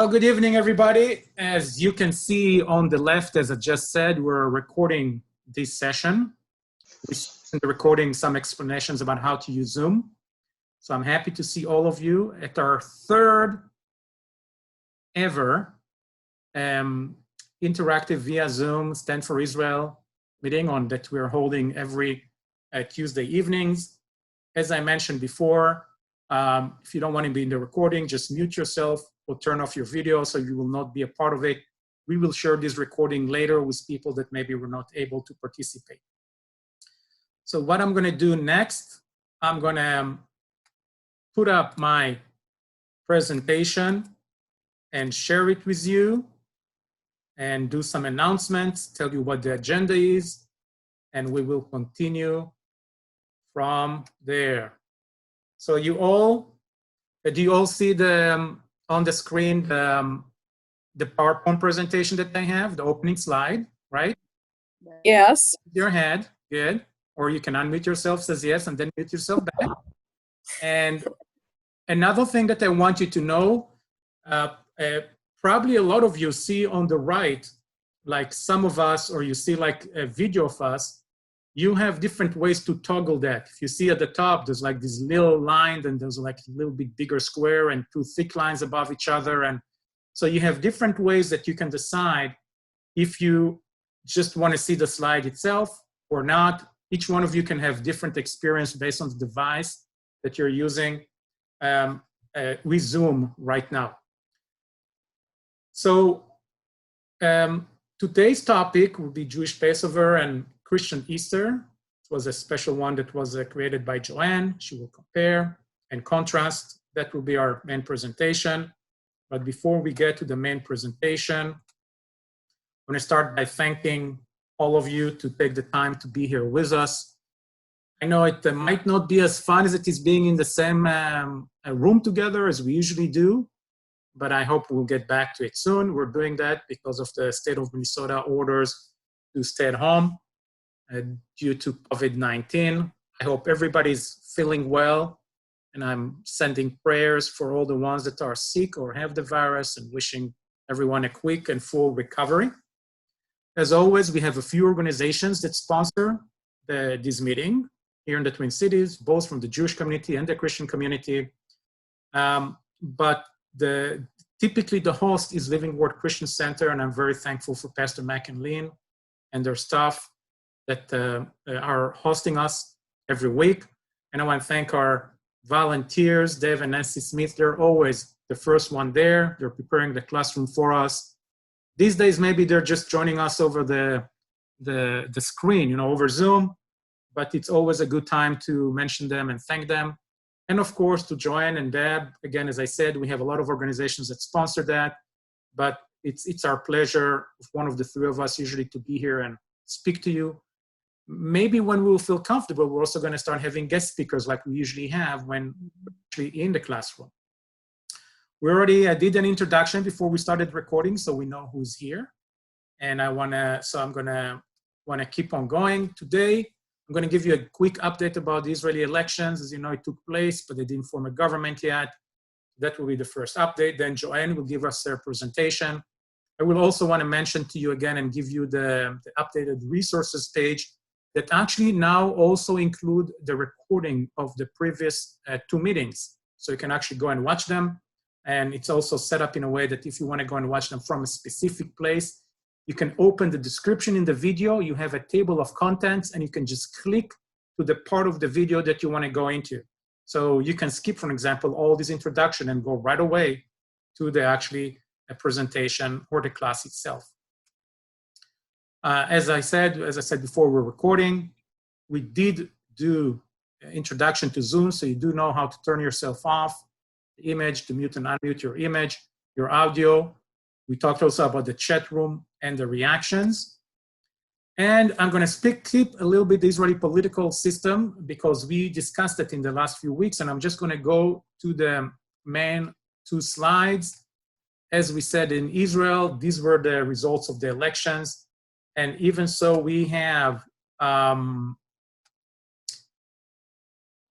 Well, good evening, everybody. As you can see on the left, as I just said, we're recording this session. We see in the recording some explanations about how to use Zoom. So I'm happy to see all of you at our third ever interactive via Zoom Stand for Israel meeting that we're holding every Tuesday evenings. As I mentioned before, if you don't want to be in the recording, just mute yourself or turn off your video so you will not be a part of it. We will share this recording later with people that maybe were not able to participate. So what I'm going to do next, I'm going to put up my presentation and share it with you and do some announcements, tell you what the agenda is, and we will continue from there. So do you all see on the screen the PowerPoint presentation that I have, the opening slide, right? Yes. Your head, good. Or you can unmute yourself, says yes, and then mute yourself back. And another thing that I want you to know, probably a lot of you see on the right, like some of us, or you see like a video of us, you have different ways to toggle that. If you see at the top, there's like this little line, and there's like a little bit bigger square and two thick lines above each other. And so you have different ways that you can decide if you just want to see the slide itself or not. Each one of you can have different experience based on the device that you're using with Zoom right now. So today's topic will be Jewish Passover and Christian Easter. It was a special one that was created by JoAnn. She will compare and contrast. That will be our main presentation. But before we get to the main presentation, I'm going to start by thanking all of you to take the time to be here with us. I know it might not be as fun as it is being in the same room together as we usually do, but I hope we'll get back to it soon. We're doing that because of the state of Minnesota orders to stay at home due to COVID-19. I hope everybody's feeling well, and I'm sending prayers for all the ones that are sick or have the virus and wishing everyone a quick and full recovery. As always, we have a few organizations that sponsor this meeting here in the Twin Cities, both from the Jewish community and the Christian community. But typically the host is Living Word Christian Center, and I'm very thankful for Pastor Mac and Lynn and their staff that are hosting us every week. And I want to thank our volunteers, Dave and Nancy Smith. They're always the first one there. They're preparing the classroom for us. These days, maybe they're just joining us over the screen, over Zoom, but it's always a good time to mention them and thank them. And of course, to JoAnn and Deb, again, as I said, we have a lot of organizations that sponsor that, but it's our pleasure, one of the three of us usually, to be here and speak to you. Maybe when we will feel comfortable, we're also going to start having guest speakers like we usually have when we're actually in the classroom. We already did an introduction before we started recording, so we know who's here. And I'm going to keep on going. Today, I'm going to give you a quick update about the Israeli elections. As you know, it took place, but they didn't form a government yet. That will be the first update. Then JoAnn will give us her presentation. I will also want to mention to you again and give you the updated resources page that actually now also include the recording of the previous two meetings. So you can actually go and watch them. And it's also set up in a way that if you want to go and watch them from a specific place, you can open the description in the video. You have a table of contents, and you can just click to the part of the video that you want to go into. So you can skip, for example, all this introduction and go right away to the actually a presentation or the class itself. As I said before, we're recording. We did do introduction to Zoom, so you do know how to turn yourself off, the image, to mute and unmute your image, your audio. We talked also about the chat room and the reactions. And I'm going to skip a little bit the Israeli political system because we discussed it in the last few weeks, and I'm just going to go to the main two slides. As we said, in Israel, these were the results of the elections. And even so, we have,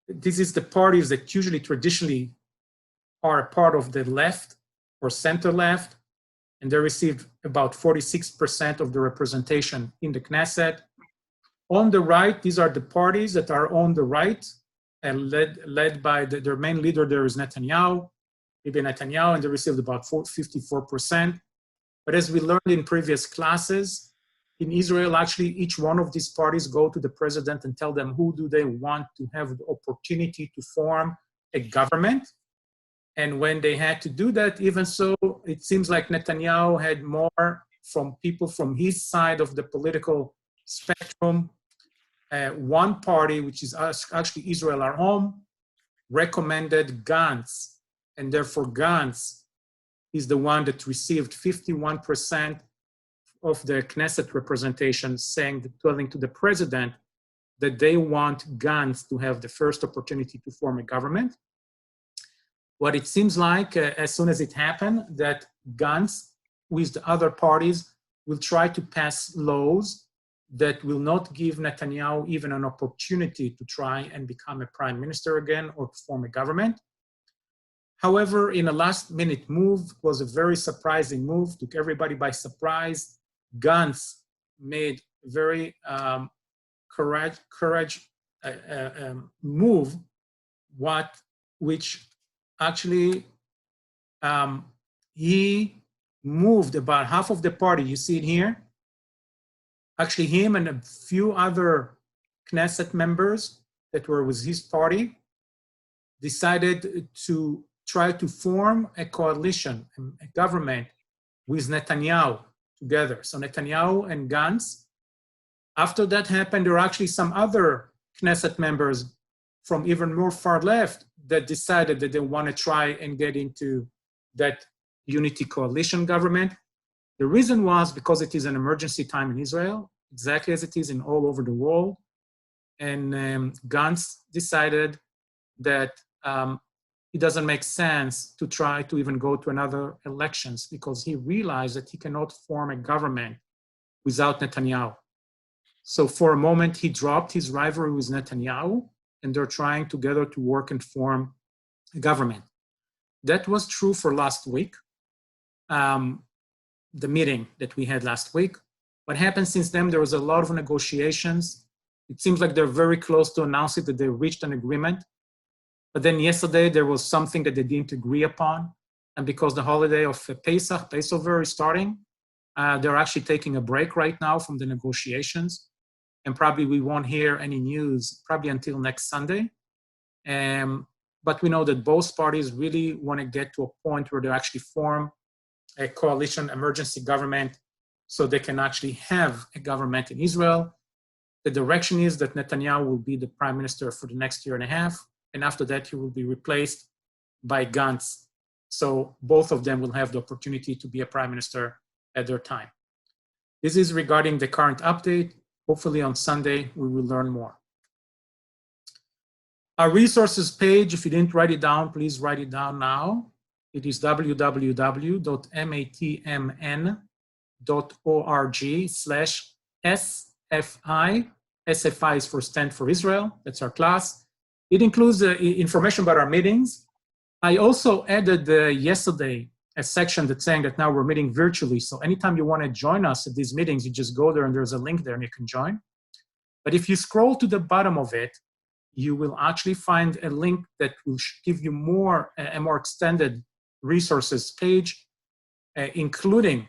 this is the parties that usually traditionally are a part of the left or center-left, and they received about 46% of the representation in the Knesset. On the right, these are the parties that are on the right, and led by their main leader there is Netanyahu, Bibi Netanyahu, and they received about 54%. But as we learned in previous classes, in Israel, actually, each one of these parties go to the president and tell them who do they want to have the opportunity to form a government. And when they had to do that, even so, it seems like Netanyahu had more from people from his side of the political spectrum. One party, which is actually Israel Our Home, recommended Gantz, and therefore Gantz is the one that received 51% of the Knesset representation, telling to the president that they want Gantz to have the first opportunity to form a government. What it seems like, as soon as it happened, that Gantz, with the other parties, will try to pass laws that will not give Netanyahu even an opportunity to try and become a prime minister again or to form a government. However, in a last-minute move, it was a very surprising move, took everybody by surprise. Gantz made a very courageous move, which actually he moved about half of the party. You see it here. Actually, him and a few other Knesset members that were with his party decided to try to form a coalition, a government with Netanyahu together. So Netanyahu and Gantz. After that happened, there were actually some other Knesset members from even more far left that decided that they want to try and get into that unity coalition government. The reason was because it is an emergency time in Israel, exactly as it is in all over the world. And Gantz decided that it doesn't make sense to try to even go to another elections because he realized that he cannot form a government without Netanyahu. So for a moment, he dropped his rivalry with Netanyahu, and they're trying together to work and form a government. That was true for last week, the meeting that we had last week. What happened since then, there was a lot of negotiations. It seems like they're very close to announcing that they reached an agreement. But then yesterday, there was something that they didn't agree upon. And because the holiday of Passover is starting, they're actually taking a break right now from the negotiations. And probably we won't hear any news probably until next Sunday. But we know that both parties really want to get to a point where they actually form a coalition emergency government so they can actually have a government in Israel. The direction is that Netanyahu will be the prime minister for the next year and a half. And after that, he will be replaced by Gantz. So both of them will have the opportunity to be a prime minister at their time. This is regarding the current update. Hopefully on Sunday, we will learn more. Our resources page, if you didn't write it down, please write it down now. It is www.matmn.org/SFI. SFI is for Stand for Israel. That's our class. It includes information about our meetings. I also added yesterday a section that's saying that now we're meeting virtually. So anytime you want to join us at these meetings, you just go there and there's a link there and you can join. But if you scroll to the bottom of it, you will actually find a link that will give you a more extended resources page, including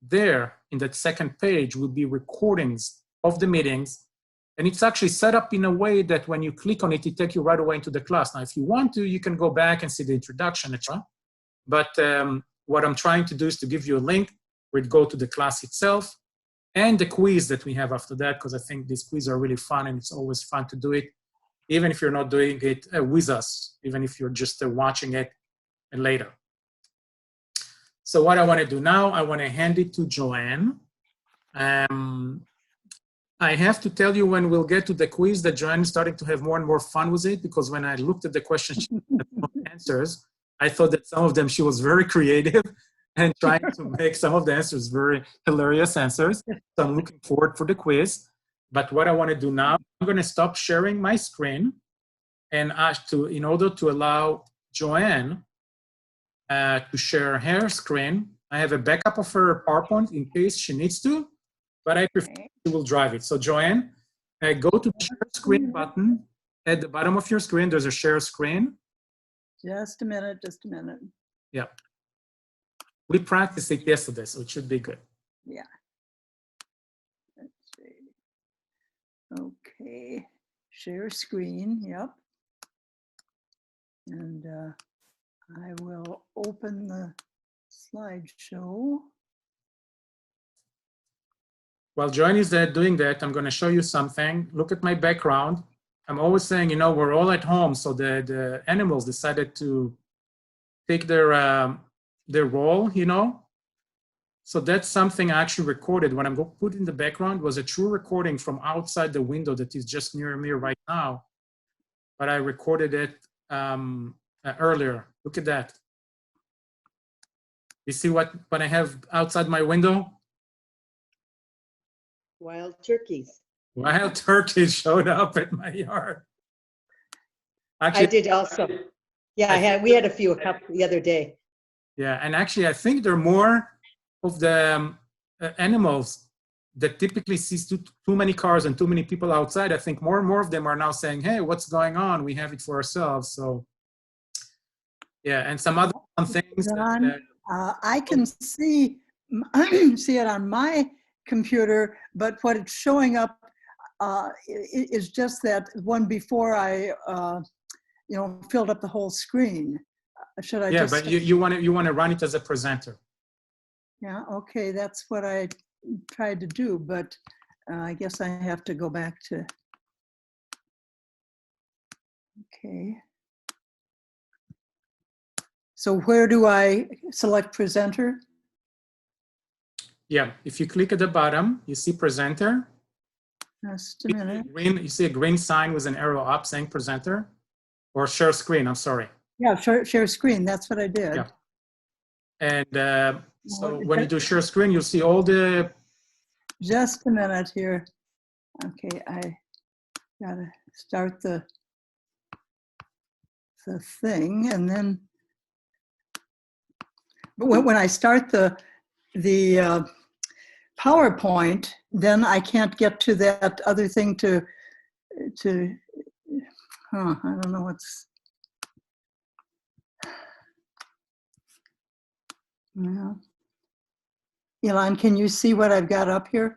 there in that second page will be recordings of the meetings. And it's actually set up in a way that when you click on it, it takes you right away into the class. Now, if you want to, you can go back and see the introduction, etc. But what I'm trying to do is to give you a link where it go to the class itself and the quiz that we have after that, because I think these quizzes are really fun and it's always fun to do it, even if you're not doing it with us, even if you're just watching it later. So what I want to do now, I want to hand it to JoAnn. I have to tell you when we'll get to the quiz that JoAnn is starting to have more and more fun with it, because when I looked at the questions and answers, I thought that some of them she was very creative and trying to make some of the answers very hilarious answers. So I'm looking forward for the quiz. But what I want to do now, I'm going to stop sharing my screen and in order to allow JoAnn to share her screen. I have a backup of her PowerPoint in case she needs to, but I prefer she will drive it. So JoAnn, go to the share screen button. At the bottom of your screen, there's a share screen. Just a minute, just a minute. Yeah. We practiced it yesterday, so it should be good. Yeah. Let's see. Okay. Share screen, yep. And I will open the slideshow. While JoAnn is doing that, I'm going to show you something. Look at my background. I'm always saying, you know, we're all at home, so the animals decided to take their role, you know. So that's something I actually recorded. When I'm going to put in the background was a true recording from outside the window that is just near me right now. But I recorded it earlier. Look at that. You see what I have outside my window? Wild turkeys. Wild turkeys showed up at my yard. Actually, I did also. Yeah, we had a few the other day. Yeah, and actually I think there are more of the animals that typically sees too many cars and too many people outside. I think more and more of them are now saying, hey, what's going on? We have it for ourselves. So yeah, and some other fun things. I can see it on my computer, but what it's showing up is just that one before I filled up the whole screen. Should I? Yeah, just but you want to run it as a presenter. Yeah, okay, that's what I tried to do, but I guess I have to go back to. Okay. So where do I select presenter? Yeah, if you click at the bottom, you see presenter. Just a minute. You see a green sign with an arrow up saying presenter, or share screen, I'm sorry. Yeah, share screen, that's what I did. Yeah. And so when you do share screen, you'll see all the... Just a minute here. Okay, I gotta start the thing, and then when I start the PowerPoint, then I can't get to that other thing to I don't know what's. Yeah. Elon, can you see what I've got up here?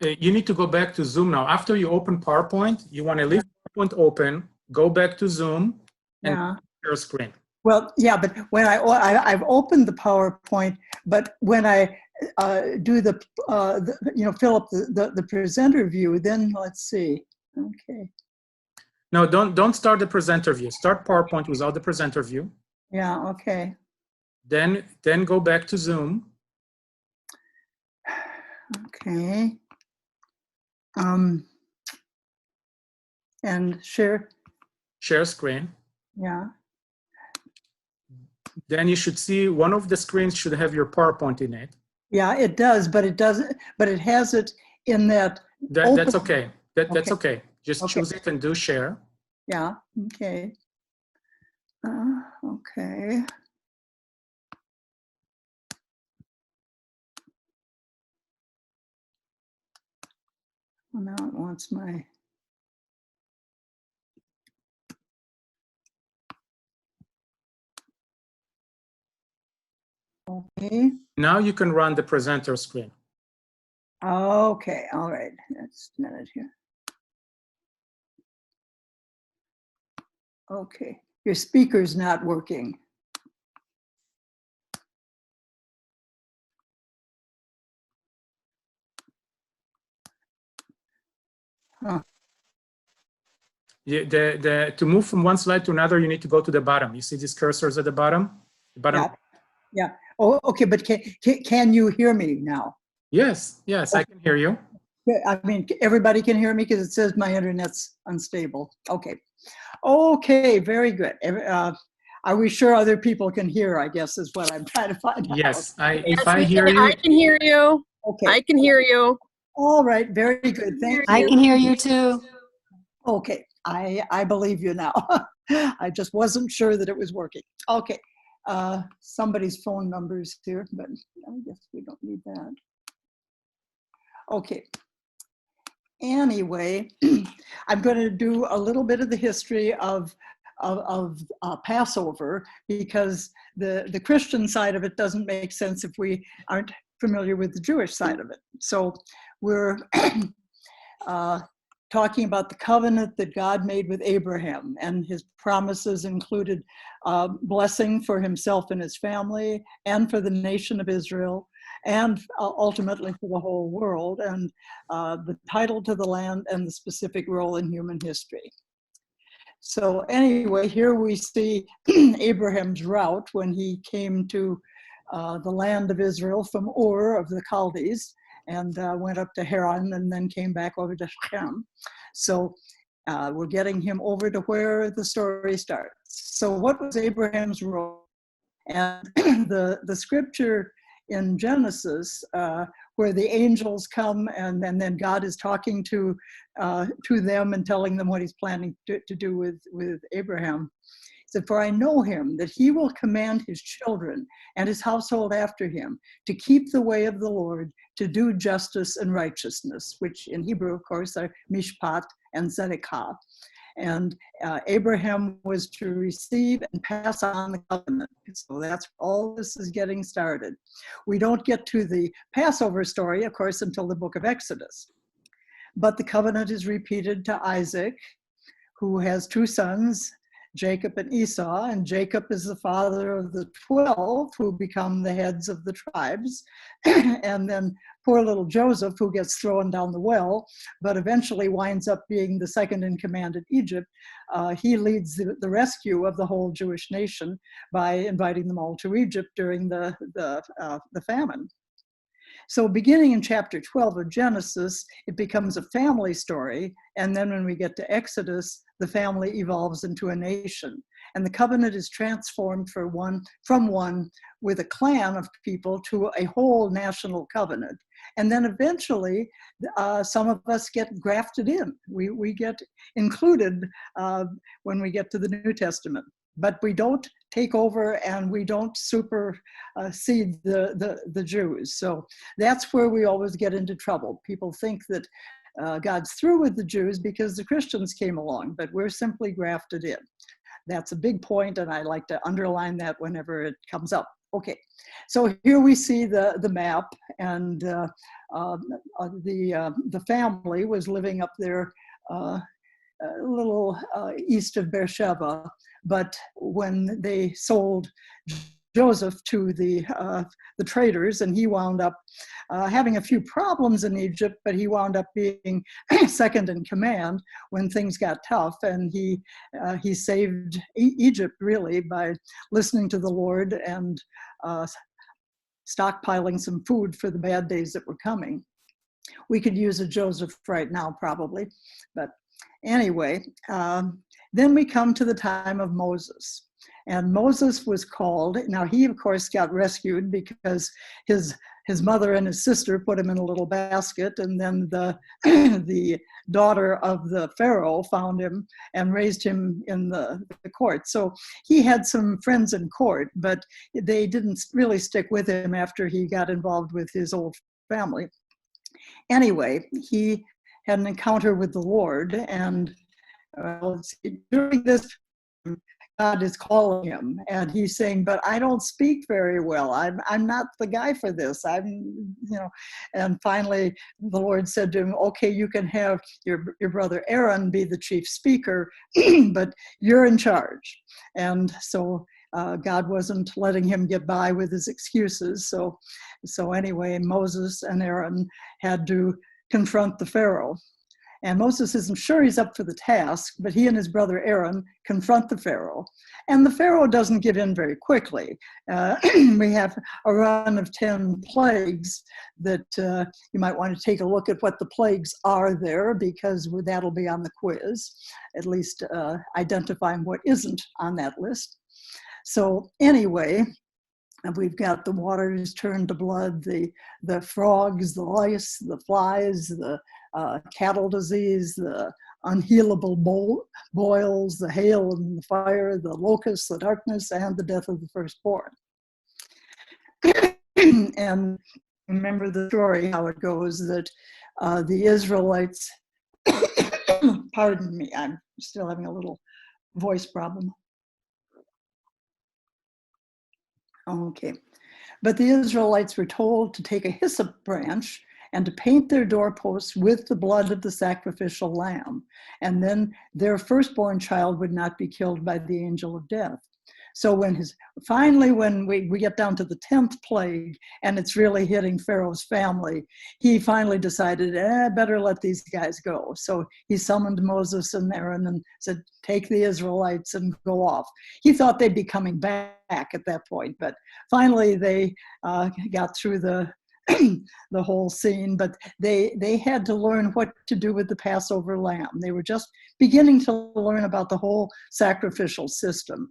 You need to go back to Zoom now. After you open PowerPoint, you want to leave PowerPoint open, go back to Zoom, and share screen. Well, yeah, but when I've opened the PowerPoint, but when I do the fill up the presenter view, then let's see. Okay. No, don't start the presenter view. Start PowerPoint without the presenter view. Yeah. Okay. Then go back to Zoom. Okay. And share Screen. Yeah. Then you should see one of the screens should have your PowerPoint in it. Yeah, it does, but it doesn't. But it has it in that. That's okay. That's okay. Just choose it and do share. Yeah. Okay. Okay. Well, now it wants my. Okay. Now you can run the presenter screen. Okay. All right. Just a minute here. Okay. Your speaker's not working. Huh. To move from one slide to another, you need to go to the bottom. You see these cursors at the bottom? The bottom. Yeah. Oh, okay. But can you hear me now? Yes. Yes, I can hear you. I mean, everybody can hear me because it says my internet's unstable. Okay. Okay. Very good. Are we sure other people can hear? I guess is what I'm trying to find out. Yes. If I hear you. I can hear you. Okay. I can hear you. All right. Very good. Thank you. I can hear you too. Okay. I believe you now. I just wasn't sure that it was working. Okay. somebody's phone numbers here, but I guess we don't need that. Okay. Anyway, I'm going to do a little bit of the history of Passover, because the Christian side of it doesn't make sense if we aren't familiar with the Jewish side of it. So we're talking about the covenant that God made with Abraham, and his promises included blessing for himself and his family and for the nation of Israel, and ultimately for the whole world, and the title to the land and the specific role in human history. So anyway, here we see Abraham's route when he came to the land of Israel from Ur of the Chaldees, and went up to Haran and then came back over to Shechem. So we're getting him over to where the story starts. So what was Abraham's role? And the scripture in Genesis, where the angels come and then God is talking to them and telling them what he's planning to do with Abraham. He said, "For I know him, that he will command his children and his household after him to keep the way of the Lord, to do justice and righteousness," which in Hebrew, of course, are mishpat and tzedakah. And Abraham was to receive and pass on the covenant. So that's all this is getting started. We don't get to the Passover story, of course, until the book of Exodus. But the covenant is repeated to Isaac, who has two sons, Jacob and Esau, and Jacob is the father of the 12 who become the heads of the tribes. And then poor little Joseph, who gets thrown down the well, but eventually winds up being the second in command in Egypt. He leads the rescue of the whole Jewish nation by inviting them all to Egypt during the famine. So beginning in chapter 12 of Genesis, it becomes a family story. And then when we get to Exodus, the family evolves into a nation. And the covenant is transformed from one with a clan of people to a whole national covenant. And then eventually, some of us get grafted in. We get included when we get to the New Testament. But we don't take over and we don't supersede the Jews. So that's where we always get into trouble. People think that God's through with the Jews because the Christians came along, but we're simply grafted in. That's a big point, and I like to underline that whenever it comes up. Okay, so here we see the map, and the family was living up there a little east of Beersheba, but when they sold Joseph to the traders, and he wound up having a few problems in Egypt, but he wound up being second in command when things got tough, and he saved Egypt really by listening to the Lord and stockpiling some food for the bad days that were coming. We could use a Joseph right now probably, but anyway, then we come to the time of Moses. And Moses was called. Now he, of course, got rescued because his mother and his sister put him in a little basket, and then the daughter of the Pharaoh found him and raised him in the court. So he had some friends in court, but they didn't really stick with him after he got involved with his old family. Anyway, he had an encounter with the Lord, and during this, God is calling him, and he's saying, "But I don't speak very well. I'm not the guy for this. And finally, the Lord said to him, "Okay, you can have your brother Aaron be the chief speaker, but you're in charge." And so God wasn't letting him get by with his excuses. So anyway, Moses and Aaron had to confront the Pharaoh. And Moses isn't sure he's up for the task, but he and his brother Aaron confront the Pharaoh. And the Pharaoh doesn't give in very quickly. We have a run of 10 plagues that you might want to take a look at what the plagues are there, because that'll be on the quiz, at least identifying what isn't on that list. So anyway, we've got the waters turned to blood, the frogs, the lice, the flies, the cattle disease, the unhealable boils, the hail and the fire, the locusts, the darkness, and the death of the firstborn. And remember the story, how it goes, that the Israelites, pardon me, I'm still having a little voice problem. Okay. But the Israelites were told to take a hyssop branch and to paint their doorposts with the blood of the sacrificial lamb. And then their firstborn child would not be killed by the angel of death. So when we get down to the 10th plague and it's really hitting Pharaoh's family, he finally decided, better let these guys go. So he summoned Moses and Aaron and said, take the Israelites and go off. He thought they'd be coming back at that point, but finally they got through the whole scene, but they had to learn what to do with the Passover lamb. They were just beginning to learn about the whole sacrificial system.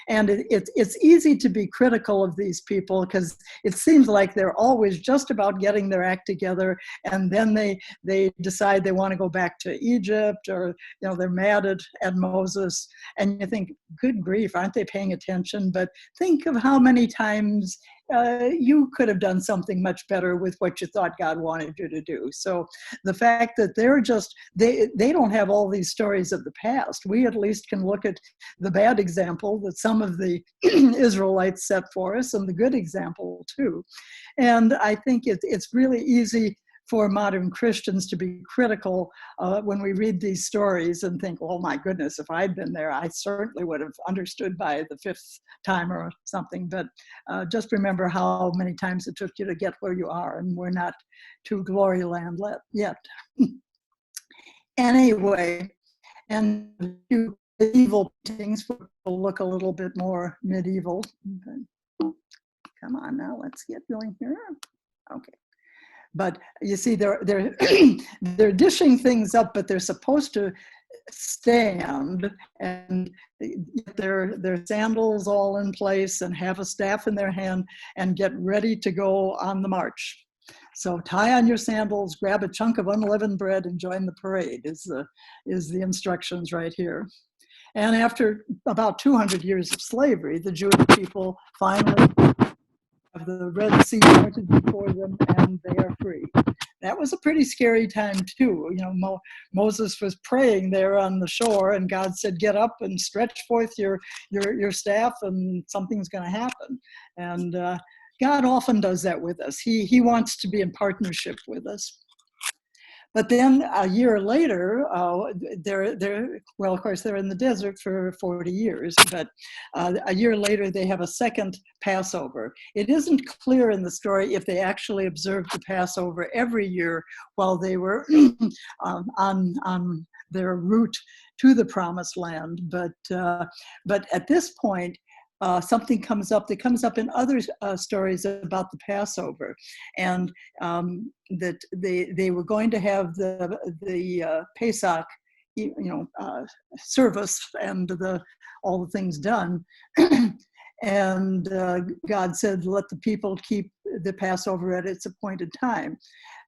And it's easy to be critical of these people because it seems like they're always just about getting their act together, and then they decide they want to go back to Egypt, or they're mad at Moses, and you think, good grief, aren't they paying attention? But think of how many times you could have done something much better with what you thought God wanted you to do. So the fact that they don't have all these stories of the past, we at least can look at the bad example that some of the Israelites set for us, and the good example too. And I think it's really easy for modern Christians to be critical when we read these stories and think, oh my goodness, if I'd been there, I certainly would have understood by the 5th time or something. But just remember how many times it took you to get where you are, and we're not to glory land yet. Anyway, and medieval paintings will look a little bit more medieval. Come on now, let's get going here. Okay. But you see, they're dishing things up, but they're supposed to stand and their sandals all in place and have a staff in their hand and get ready to go on the march. So tie on your sandals, grab a chunk of unleavened bread, and join the parade is the instructions right here. And after about 200 years of slavery, the Jewish people finally have the Red Sea parted before them, and they are free. That was a pretty scary time too. Moses was praying there on the shore, and God said, "Get up and stretch forth your staff, and something's going to happen." And God often does that with us. He wants to be in partnership with us. But then a year later, well, of course, they're in the desert for 40 years, but a year later, they have a second Passover. It isn't clear in the story if they actually observed the Passover every year while they were on their route to the Promised Land. But at this point, something comes up that comes up in other stories about the Passover, and that they were going to have the Pesach, service and all the things done, and God said, "Let the people keep the Passover at its appointed time."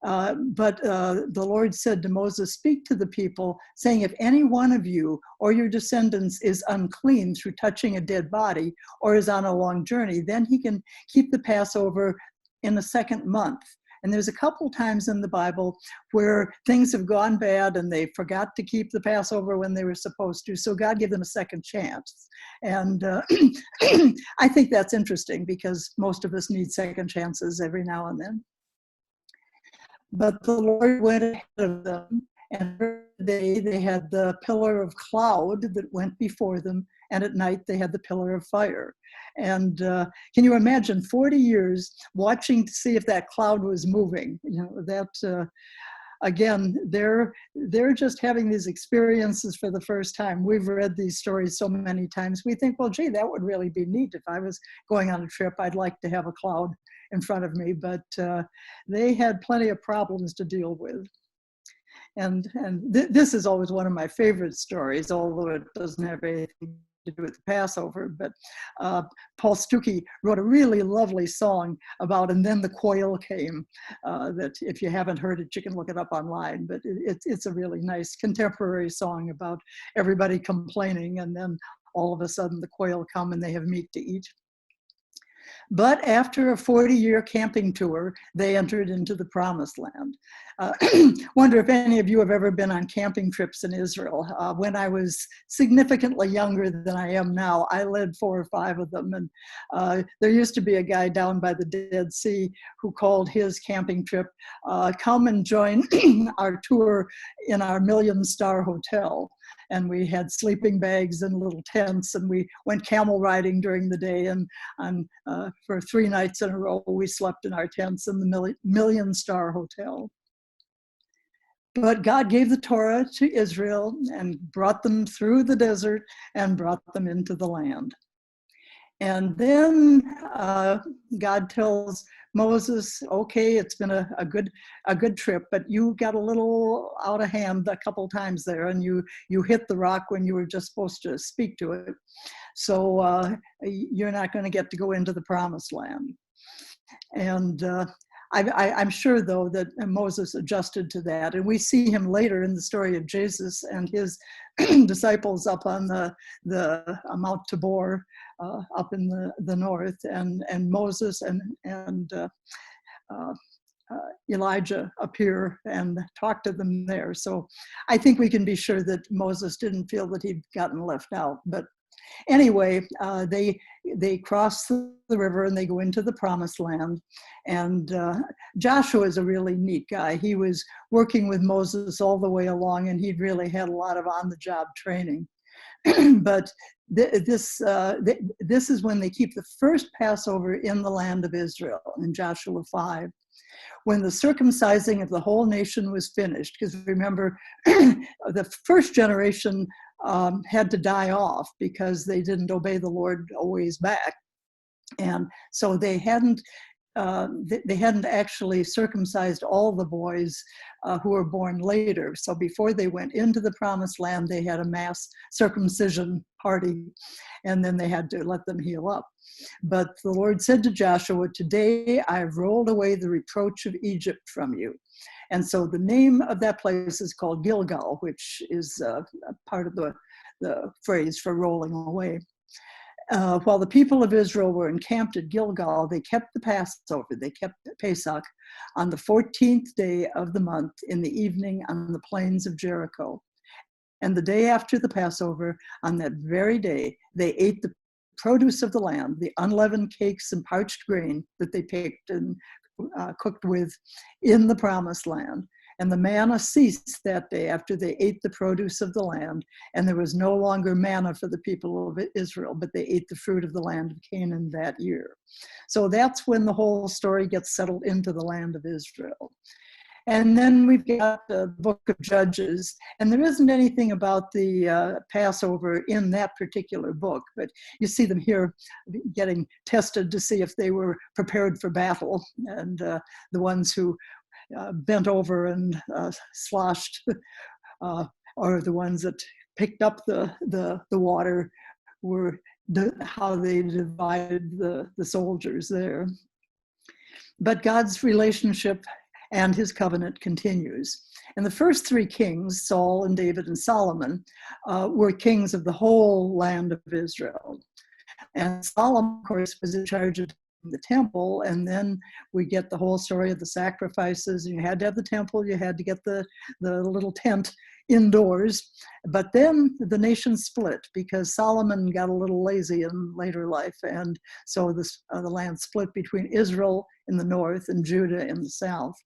But the Lord said to Moses, "Speak to the people, saying, if any one of you or your descendants is unclean through touching a dead body or is on a long journey, then he can keep the Passover in the second month." And there's a couple times in the Bible where things have gone bad and they forgot to keep the Passover when they were supposed to. So God gave them a second chance. And I think that's interesting because most of us need second chances every now and then. But the Lord went ahead of them, and they had the pillar of cloud that went before them, and at night they had the pillar of fire. And can you imagine 40 years watching to see if that cloud was moving? Again, they're just having these experiences for the first time. We've read these stories so many times. We think, well, gee, that would really be neat. If I was going on a trip, I'd like to have a cloud in front of me. But they had plenty of problems to deal with. And this is always one of my favorite stories, although it doesn't have anything to to do with the Passover, but Paul Stuckey wrote a really lovely song about, and then the quail came, that if you haven't heard it, you can look it up online, but it's a really nice contemporary song about everybody complaining, and then all of a sudden the quail come and they have meat to eat. But after a 40-year camping tour, they entered into the Promised Land. Wonder if any of you have ever been on camping trips in Israel. When I was significantly younger than I am now, I led 4 or 5 of them. And there used to be a guy down by the Dead Sea who called his camping trip, come and join our tour in our million-star hotel. And we had sleeping bags and little tents, and we went camel riding during the day. And for 3 nights in a row, we slept in our tents in the million-star hotel. But God gave the Torah to Israel and brought them through the desert and brought them into the land. And then God tells Moses, okay, it's been a good trip, but you got a little out of hand a couple times there, and you hit the rock when you were just supposed to speak to it. So you're not going to get to go into the Promised Land. And I'm sure, though, that Moses adjusted to that. And we see him later in the story of Jesus and his disciples up on the Mount Tabor, up in the north, and Moses and Elijah appear and talk to them there. So I think we can be sure that Moses didn't feel that he'd gotten left out. But anyway, they cross the river and they go into the Promised Land. And Joshua is a really neat guy. He was working with Moses all the way along, and he'd really had a lot of on-the-job training. But this is when they keep the first Passover in the land of Israel, in Joshua 5. When the circumcising of the whole nation was finished, because remember, the first generation had to die off because they didn't obey the Lord always back. And so they hadn't actually circumcised all the boys who were born later. So before they went into the Promised Land, they had a mass circumcision party, and then they had to let them heal up. But the Lord said to Joshua, "Today I've rolled away the reproach of Egypt from you." And so the name of that place is called Gilgal, which is part of the phrase for rolling away. While the people of Israel were encamped at Gilgal, they kept the Passover, they kept Pesach on the 14th day of the month in the evening on the plains of Jericho. And the day after the Passover, on that very day, they ate the produce of the land, the unleavened cakes and parched grain that they picked and cooked with in the Promised Land. And the manna ceased that day after they ate the produce of the land, and there was no longer manna for the people of Israel, but they ate the fruit of the land of Canaan that year. So that's when the whole story gets settled into the land of Israel. And then we've got the book of Judges, and there isn't anything about the Passover in that particular book, but you see them here getting tested to see if they were prepared for battle, and the ones who bent over and sloshed, or the ones that picked up the water were how they divided the soldiers there. But God's relationship and his covenant continues. And the first 3 kings, Saul and David and Solomon, were kings of the whole land of Israel. And Solomon, of course, was in charge of the temple, and then we get the whole story of the sacrifices. You had to have the temple, you had to get the little tent indoors, but then the nation split because Solomon got a little lazy in later life, and so the land split between Israel in the north and Judah in the south.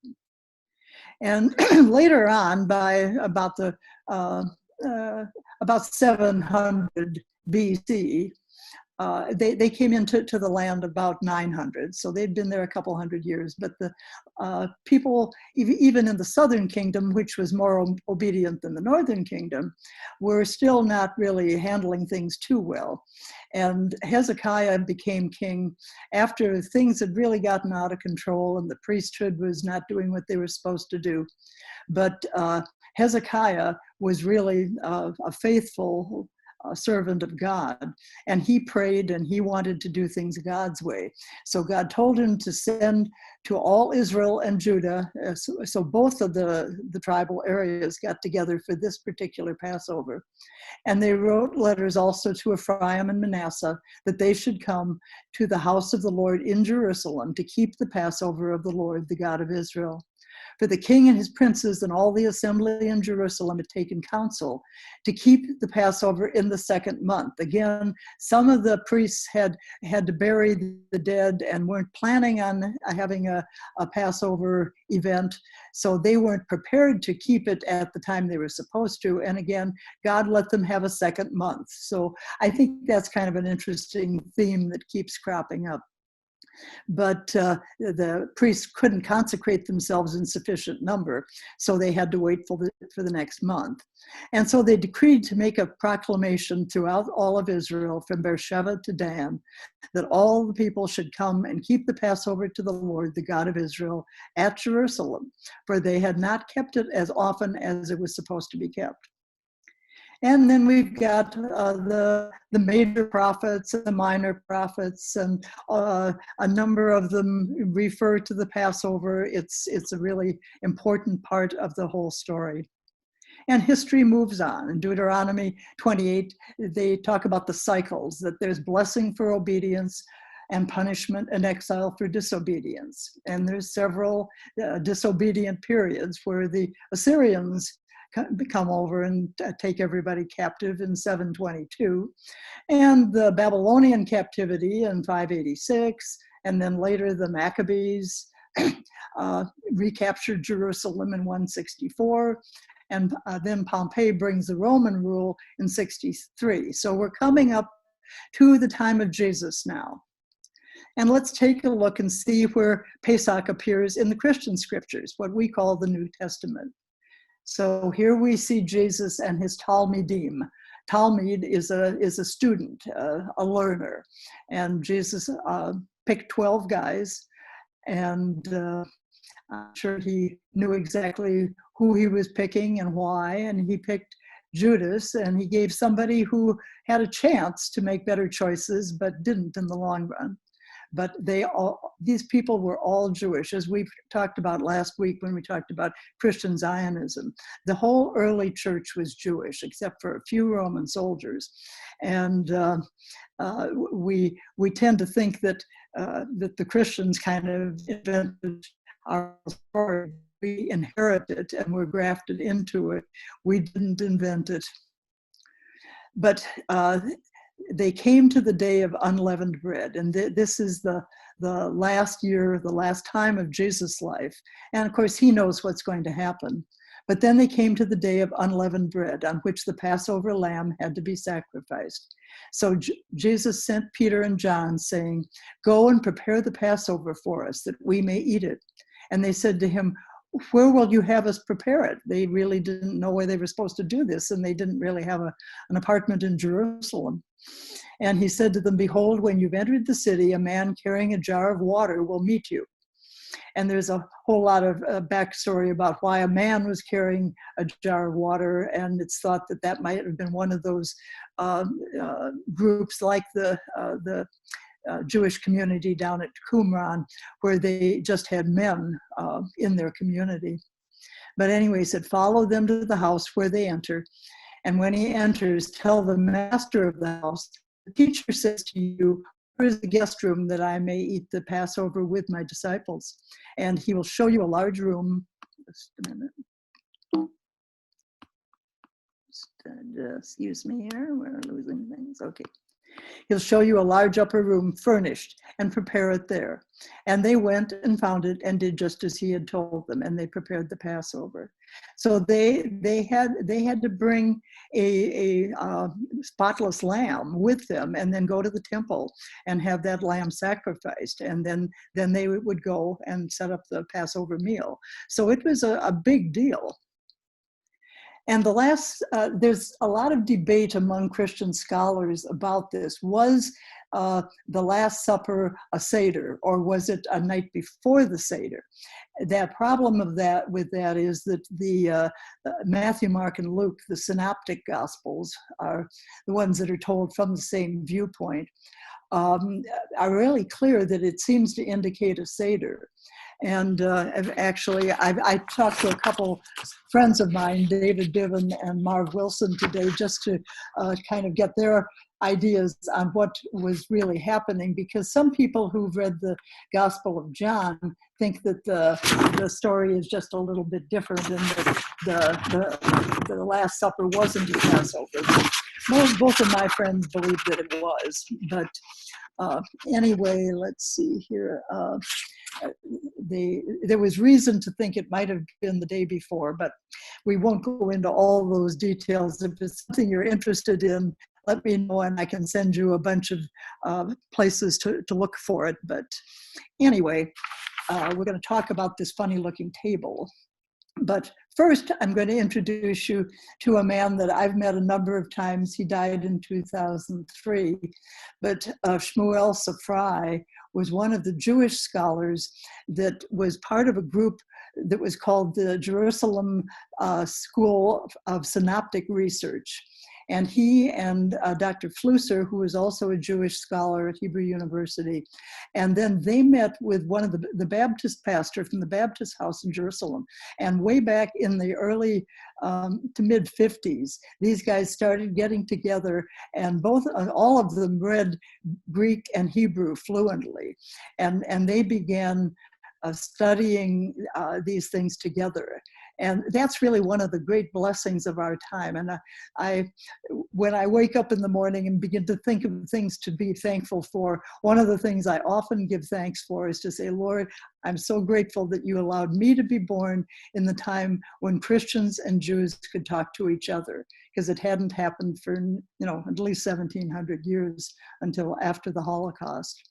And later on, by about 700 BC, they came into the land about 900, so they'd been there a couple hundred years. But the people, even in the southern kingdom, which was more obedient than the northern kingdom, were still not really handling things too well. And Hezekiah became king after things had really gotten out of control and the priesthood was not doing what they were supposed to do. But Hezekiah was really a faithful a servant of God, and he prayed and he wanted to do things God's way. So God told him to send to all Israel and Judah. So both of the tribal areas got together for this particular Passover. And they wrote letters also to Ephraim and Manasseh that they should come to the house of the Lord in Jerusalem to keep the Passover of the Lord, the God of Israel. For the king and his princes and all the assembly in Jerusalem had taken counsel to keep the Passover in the second month. Again, some of the priests had to bury the dead and weren't planning on having a Passover event, so they weren't prepared to keep it at the time they were supposed to. And again, God let them have a second month. So I think that's kind of an interesting theme that keeps cropping up. But the priests couldn't consecrate themselves in sufficient number, so they had to wait for the next month. And so they decreed to make a proclamation throughout all of Israel, from Beersheba to Dan, that all the people should come and keep the Passover to the Lord, the God of Israel, at Jerusalem, for they had not kept it as often as it was supposed to be kept. And then we've got the major prophets and the minor prophets, and a number of them refer to the Passover. It's a really important part of the whole story. And history moves on. In Deuteronomy 28, they talk about the cycles, that there's blessing for obedience and punishment and exile for disobedience. And there's several disobedient periods where the Assyrians come over and take everybody captive in 722, and the Babylonian captivity in 586, and then later the Maccabees recaptured Jerusalem in 164, and then Pompey brings the Roman rule in 63. So we're coming up to the time of Jesus now. And let's take a look and see where Pesach appears in the Christian scriptures, what we call the New Testament. So here we see Jesus and his Talmidim. Talmid is a student, a learner, and Jesus picked 12 guys, and I'm sure he knew exactly who he was picking and why, and he picked Judas, and he gave somebody who had a chance to make better choices but didn't in the long run. But these people were all Jewish, as we talked about last week when we talked about Christian Zionism. The whole early church was Jewish, except for a few Roman soldiers. And we tend to think that the Christians kind of invented our story. We inherited it and were grafted into it. We didn't invent it. But they came to the day of unleavened bread, and this is the last year, the last time of Jesus' life. And of course, he knows what's going to happen. But then they came to the day of unleavened bread, on which the Passover lamb had to be sacrificed. So Jesus sent Peter and John, saying, "Go and prepare the Passover for us, that we may eat it." And they said to him, "Where will you have us prepare it?" They really didn't know where they were supposed to do this, and they didn't really have an apartment in Jerusalem. And he said to them, "Behold, when you've entered the city, a man carrying a jar of water will meet you." And there's a whole lot of backstory about why a man was carrying a jar of water, and it's thought that that might have been one of those groups like the Jewish community down at Qumran, where they just had men in their community. But anyway, he said, "Follow them to the house where they enter. And when he enters, tell the master of the house, the teacher says to you, where is the guest room that I may eat the Passover with my disciples? And he will show you a large room." Just a minute. Excuse me here, we're losing things. Okay. "He'll show you a large upper room furnished, and prepare it there." And they went and found it and did just as he had told them, and they prepared the Passover. So they had to bring a spotless lamb with them, and then go to the temple and have that lamb sacrificed, and then they would go and set up the Passover meal. So it was a big deal. And the last, there's a lot of debate among Christian scholars about this. Was the Last Supper a Seder, or was it a night before the Seder? The problem of that with that is that the Matthew, Mark, and Luke, the synoptic gospels, are the ones that are told from the same viewpoint, are really clear that it seems to indicate a Seder. And actually, I talked to a couple friends of mine, David Diven and Marv Wilson, today, just to kind of get their ideas on what was really happening, because some people who've read the Gospel of John think that the story is just a little bit different and that the Last Supper wasn't a Passover. Both of my friends believe that it was, but anyway, let's see here. There was reason to think it might have been the day before, but we won't go into all those details. If it's something you're interested in, let me know and I can send you a bunch of places to look for it. But anyway, we're going to talk about this funny looking table. But first, I'm going to introduce you to a man that I've met a number of times. He died in 2003. But Shmuel Safrai was one of the Jewish scholars that was part of a group that was called the Jerusalem School of Synoptic Research. And he and Dr. Flusser, who was also a Jewish scholar at Hebrew University, and then they met with one of the Baptist pastor from the Baptist house in Jerusalem. And way back in the early to mid 50s, these guys started getting together, and all of them read Greek and Hebrew fluently. And they began studying these things together. And that's really one of the great blessings of our time. And when I wake up in the morning and begin to think of things to be thankful for, one of the things I often give thanks for is to say, Lord, I'm so grateful that you allowed me to be born in the time when Christians and Jews could talk to each other, because it hadn't happened for, at least 1700 years until after the Holocaust.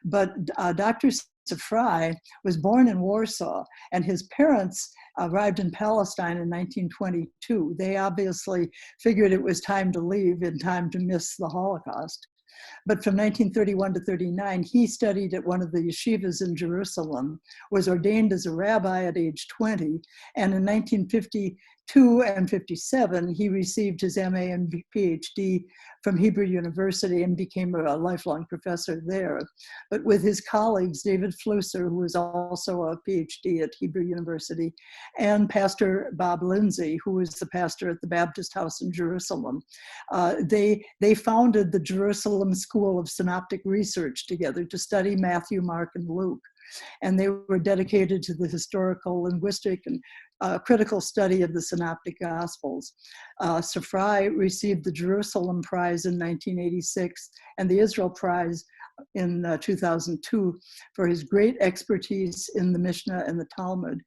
But Dr. Safrai was born in Warsaw, and his parents arrived in Palestine in 1922. They obviously figured it was time to leave in time to miss the Holocaust. But from 1931 to 39, he studied at one of the yeshivas in Jerusalem, was ordained as a rabbi at age 20, and in 1952 and 57, he received his MA and PhD from Hebrew University and became a lifelong professor there. But with his colleagues, David Flusser, who was also a PhD at Hebrew University, and Pastor Bob Lindsay, who was the pastor at the Baptist House in Jerusalem, they founded the Jerusalem School of Synoptic Research together to study Matthew, Mark, and Luke. And they were dedicated to the historical, linguistic, and critical study of the Synoptic Gospels. Safrai received the Jerusalem Prize in 1986 and the Israel Prize in 2002 for his great expertise in the Mishnah and the Talmud,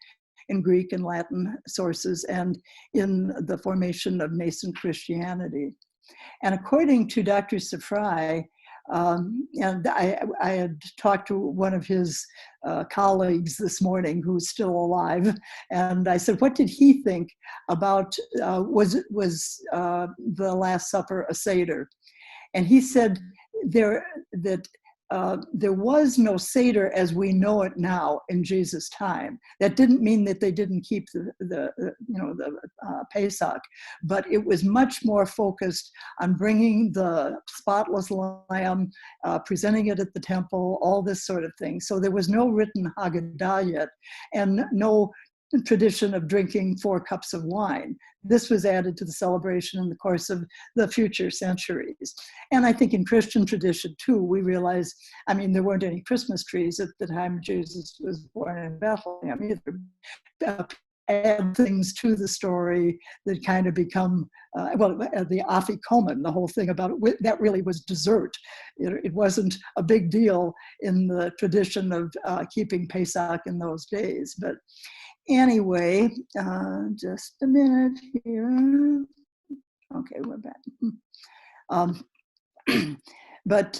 in Greek and Latin sources, and in the formation of nascent Christianity. And according to Dr. Safrai, and I had talked to one of his colleagues this morning who's still alive, and I said, what did he think about, was the Last Supper a Seder? And he said there was no Seder as we know it now in Jesus' time. That didn't mean that they didn't keep the Pesach, but it was much more focused on bringing the spotless lamb, presenting it at the temple, all this sort of thing. So there was no written Haggadah yet, and no tradition of drinking 4 cups of wine. This was added to the celebration in the course of the future centuries. And I think in Christian tradition too, we realize, there weren't any Christmas trees at the time Jesus was born in Bethlehem either. Add things to the story that kind of become, the afikomen, the whole thing about it, that really was dessert. It wasn't a big deal in the tradition of keeping Pesach in those days. But anyway, just a minute here. Okay, we're back. But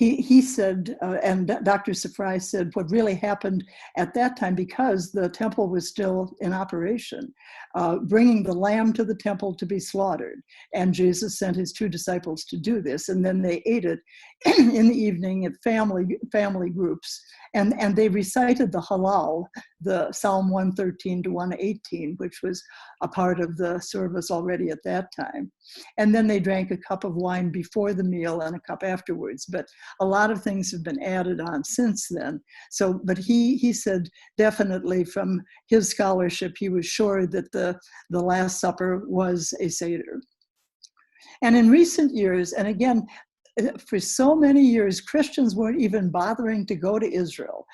he said, and Dr. Safrai said, what really happened at that time, because the temple was still in operation, bringing the lamb to the temple to be slaughtered. And Jesus sent his 2 disciples to do this. And then they ate it in the evening at family groups. And they recited the Hallel, the Psalm 113 to 118, which was a part of the service already at that time. And then they drank a cup of wine before the meal and a cup afterwards. But a lot of things have been added on since then. So, but he said definitely from his scholarship, he was sure that the Last Supper was a Seder. And in recent years, and again, for so many years, Christians weren't even bothering to go to Israel.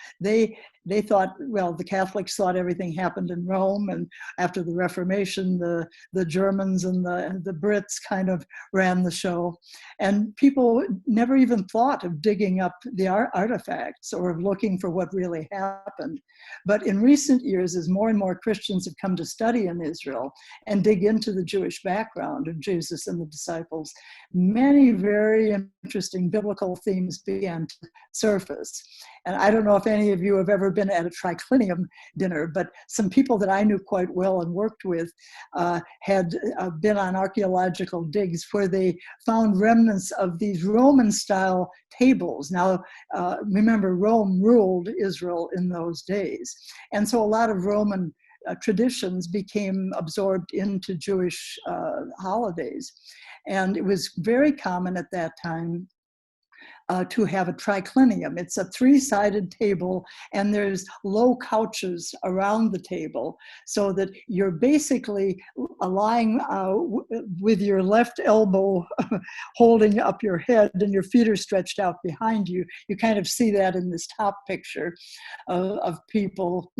They thought, well, the Catholics thought everything happened in Rome, and after the Reformation, the Germans and the Brits kind of ran the show. And people never even thought of digging up the artifacts or of looking for what really happened. But in recent years, as more and more Christians have come to study in Israel and dig into the Jewish background of Jesus and the disciples, many very interesting biblical themes began to surface. And I don't know if any of you have ever been at a triclinium dinner, but some people that I knew quite well and worked with had been on archaeological digs where they found remnants of these Roman-style tables. Now, remember, Rome ruled Israel in those days. And so a lot of Roman traditions became absorbed into Jewish holidays. And it was very common at that time to have a triclinium. It's a 3-sided table, and there's low couches around the table, so that you're basically lying with your left elbow holding up your head, and your feet are stretched out behind you. You kind of see that in this top picture of people,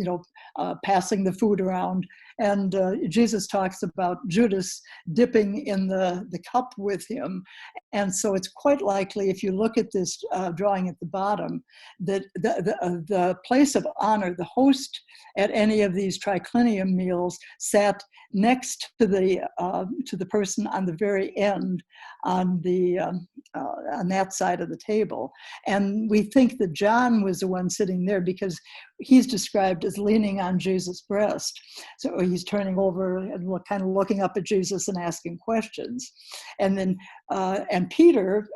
passing the food around. And Jesus talks about Judas dipping in the cup with him. And so it's quite likely, if you look at this drawing at the bottom, that the place of honor, the host at any of these triclinium meals, sat next to the person on the very end on that side of the table. And we think that John was the one sitting there because he's described as leaning on Jesus' breast. So he's turning over and kind of looking up at Jesus and asking questions. And then and Peter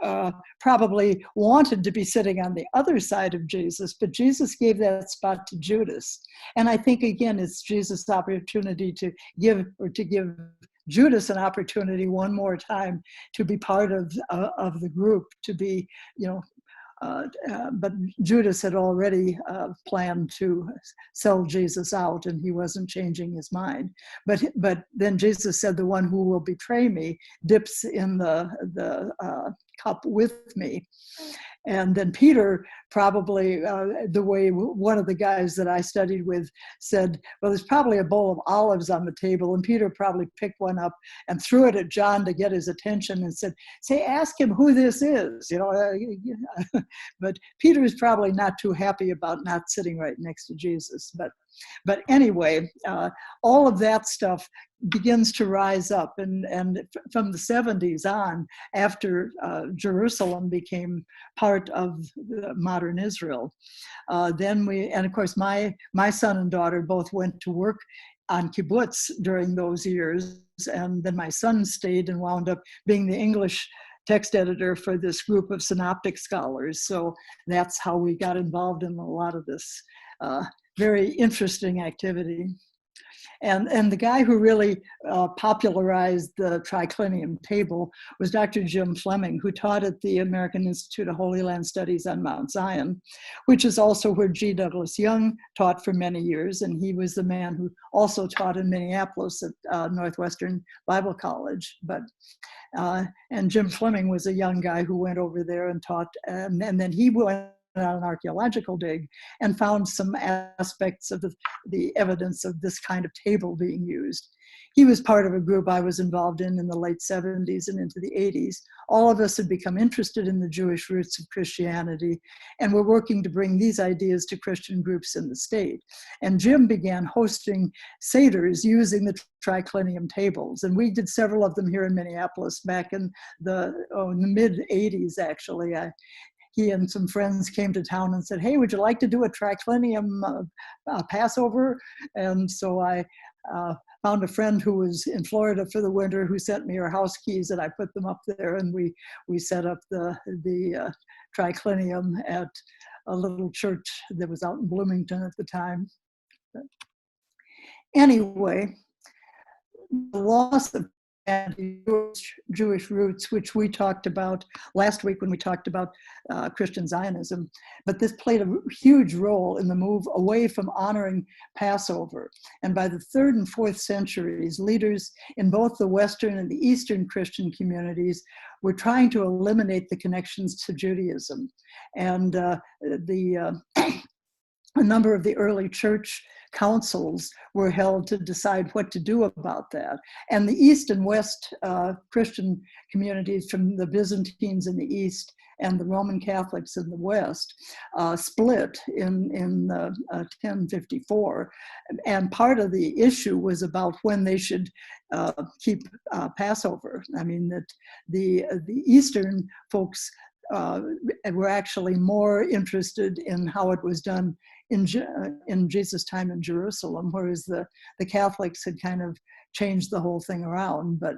probably wanted to be sitting on the other side of Jesus, but Jesus gave that spot to Judas. And I think, again, it's Jesus' opportunity to give Judas an opportunity one more time to be part of the group, to be, but Judas had already planned to sell Jesus out, and he wasn't changing his mind. But then Jesus said, the one who will betray me dips in the cup with me. And then Peter probably, the way one of the guys that I studied with said, well, there's probably a bowl of olives on the table, and Peter probably picked one up and threw it at John to get his attention and said, say, ask him who this is, But Peter is probably not too happy about not sitting right next to Jesus. But anyway, all of that stuff begins to rise up, and from the 70s on, after Jerusalem became part of the modern Israel, and of course my son and daughter both went to work on kibbutz during those years, and then my son stayed and wound up being the English text editor for this group of synoptic scholars. So that's how we got involved in a lot of this very interesting activity. And the guy who really popularized the triclinium table was Dr. Jim Fleming, who taught at the American Institute of Holy Land Studies on Mount Zion, which is also where G. Douglas Young taught for many years. And he was the man who also taught in Minneapolis at Northwestern Bible College. And Jim Fleming was a young guy who went over there and taught, and then he went on an archaeological dig and found some aspects of the evidence of this kind of table being used. He was part of a group I was involved in the late 70s and into the 80s. All of us had become interested in the Jewish roots of Christianity, and were working to bring these ideas to Christian groups in the state. And Jim began hosting seders using the triclinium tables, and we did several of them here in Minneapolis back in the mid 80s, actually. he and some friends came to town and said, "Hey, would you like to do a triclinium Passover?" And so I found a friend who was in Florida for the winter who sent me her house keys, and I put them up there, and we set up the triclinium at a little church that was out in Bloomington at the time. But anyway, the loss of Jewish roots, which we talked about last week when we talked about Christian Zionism, but this played a huge role in the move away from honoring Passover. And by the 3rd and 4th centuries, leaders in both the Western and the Eastern Christian communities were trying to eliminate the connections to Judaism. And a number of the early church councils were held to decide what to do about that. And the East and West Christian communities, from the Byzantines in the East and the Roman Catholics in the West, split in 1054. And part of the issue was about when they should keep Passover. I mean, that the Eastern folks were actually more interested in how it was done in Jesus' time in Jerusalem, whereas the Catholics had kind of changed the whole thing around. But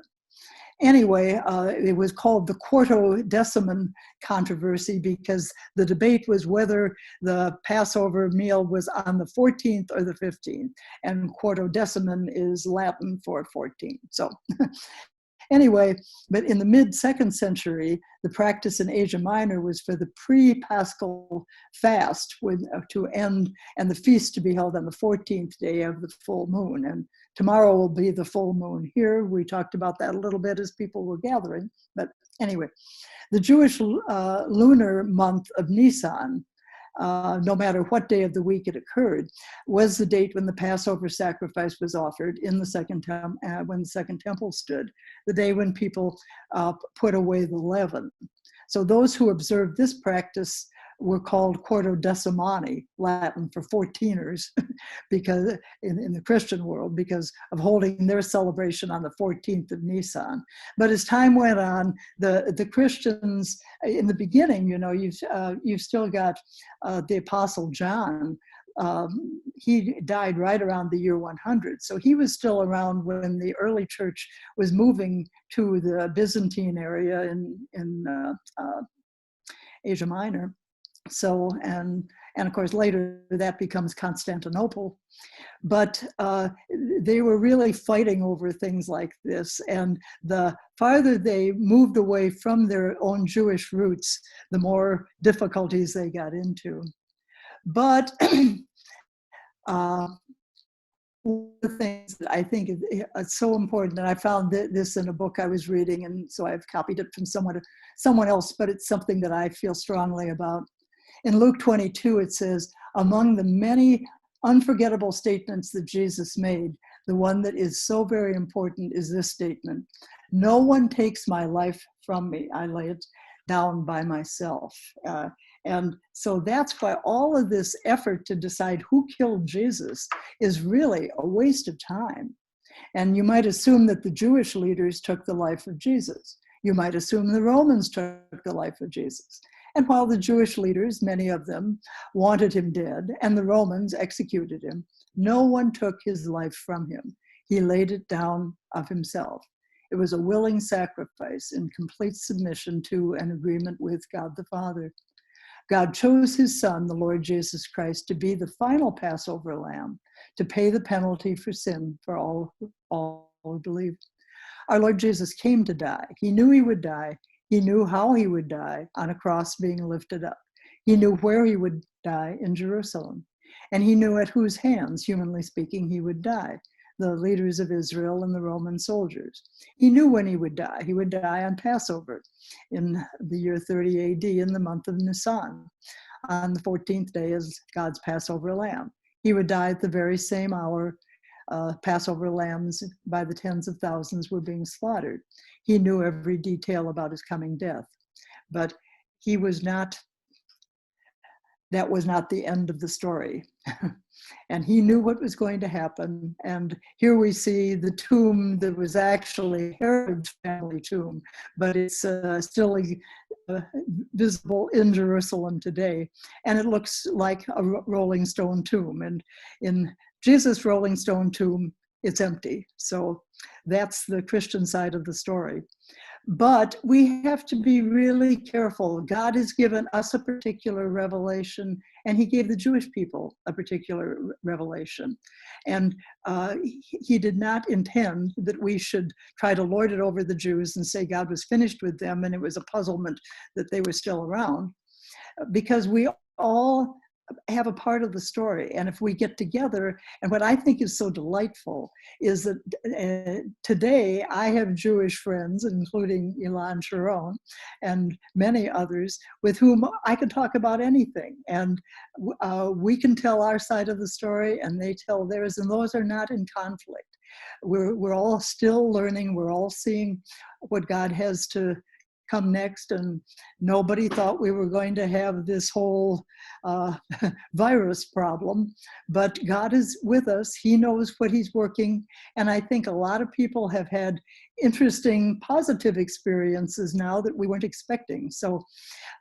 anyway, it was called the Quarto-Deciman controversy because the debate was whether the Passover meal was on the 14th or the 15th, and Quarto-Deciman is Latin for 14. So anyway, but in the mid-2nd century, the practice in Asia Minor was for the pre-Paschal fast to end and the feast to be held on the 14th day of the full moon. And tomorrow will be the full moon here. We talked about that a little bit as people were gathering. But anyway, the Jewish lunar month of Nisan, no matter what day of the week it occurred, was the date when the Passover sacrifice was offered in the when the Second Temple stood, the day when people put away the leaven. So those who observed this practice were called Quarto-Decimani, Latin for 14ers, because in the Christian world, because of holding their celebration on the 14th of Nisan. But as time went on, the Christians, in the beginning, you know, you've still got the Apostle John. He died right around the year 100. So he was still around when the early church was moving to the Byzantine area in Asia Minor. So, and of course later that becomes Constantinople, but they were really fighting over things like this. And the farther they moved away from their own Jewish roots, the more difficulties they got into. But one of the things that I think is so important, and I found this in a book I was reading, and so I've copied it from someone else, but it's something that I feel strongly about. In Luke 22, it says, among the many unforgettable statements that Jesus made, the one that is so very important is this statement: no one takes my life from me. I lay it down by myself. And so that's why all of this effort to decide who killed Jesus is really a waste of time. And you might assume that the Jewish leaders took the life of Jesus. You might assume the Romans took the life of Jesus. And while the Jewish leaders, many of them, wanted him dead, and the Romans executed him, no one took his life from him. He laid it down of himself. It was a willing sacrifice in complete submission to an agreement with God the Father. God chose his Son, the Lord Jesus Christ, to be the final Passover lamb, to pay the penalty for sin for all who believe. Our Lord Jesus came to die. He knew he would die. He knew how he would die, on a cross being lifted up. He knew where he would die, in Jerusalem. And he knew at whose hands, humanly speaking, he would die, the leaders of Israel and the Roman soldiers. He knew when he would die. He would die on Passover in the year 30 AD in the month of Nisan, on the 14th day as God's Passover lamb. He would die at the very same hour Passover lambs by the tens of thousands were being slaughtered. He knew every detail about his coming death, but that was not the end of the story. And he knew what was going to happen. And here we see the tomb that was actually Herod's family tomb, but it's still visible in Jerusalem today. And it looks like a rolling stone tomb. And in Jesus' rolling stone tomb, it's empty. So that's the Christian side of the story. But we have to be really careful. God has given us a particular revelation, and he gave the Jewish people a particular revelation. And he did not intend that we should try to lord it over the Jews and say God was finished with them and it was a puzzlement that they were still around, because we all have a part of the story. And if we get together, and what I think is so delightful is that today I have Jewish friends, including Ilan Sharon and many others, with whom I can talk about anything. And we can tell our side of the story and they tell theirs, and those are not in conflict. We're all still learning. We're all seeing what God has to come next, and nobody thought we were going to have this whole virus problem, but God is with us. He knows what he's working, and I think a lot of people have had interesting positive experiences now that we weren't expecting. So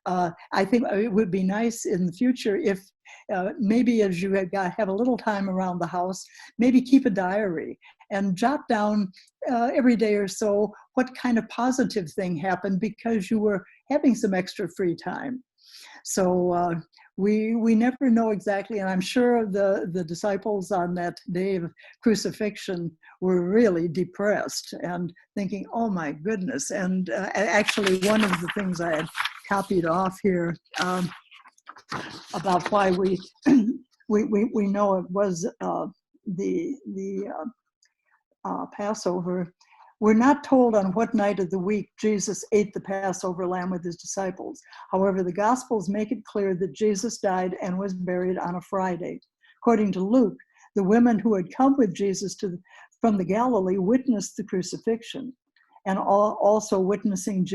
I think it would be nice in the future if maybe as you have a little time around the house, maybe keep a diary and jot down every day or so what kind of positive thing happened because you were having some extra free time. So we never know exactly, and I'm sure the disciples on that day of crucifixion were really depressed and thinking, oh my goodness. And actually one of the things I had copied off here about why we know it was the Passover. We're not told on what night of the week Jesus ate the Passover lamb with his disciples. However, the Gospels make it clear that Jesus died and was buried on a Friday. According to Luke, the women who had come with Jesus from the Galilee witnessed the crucifixion, and also witnessing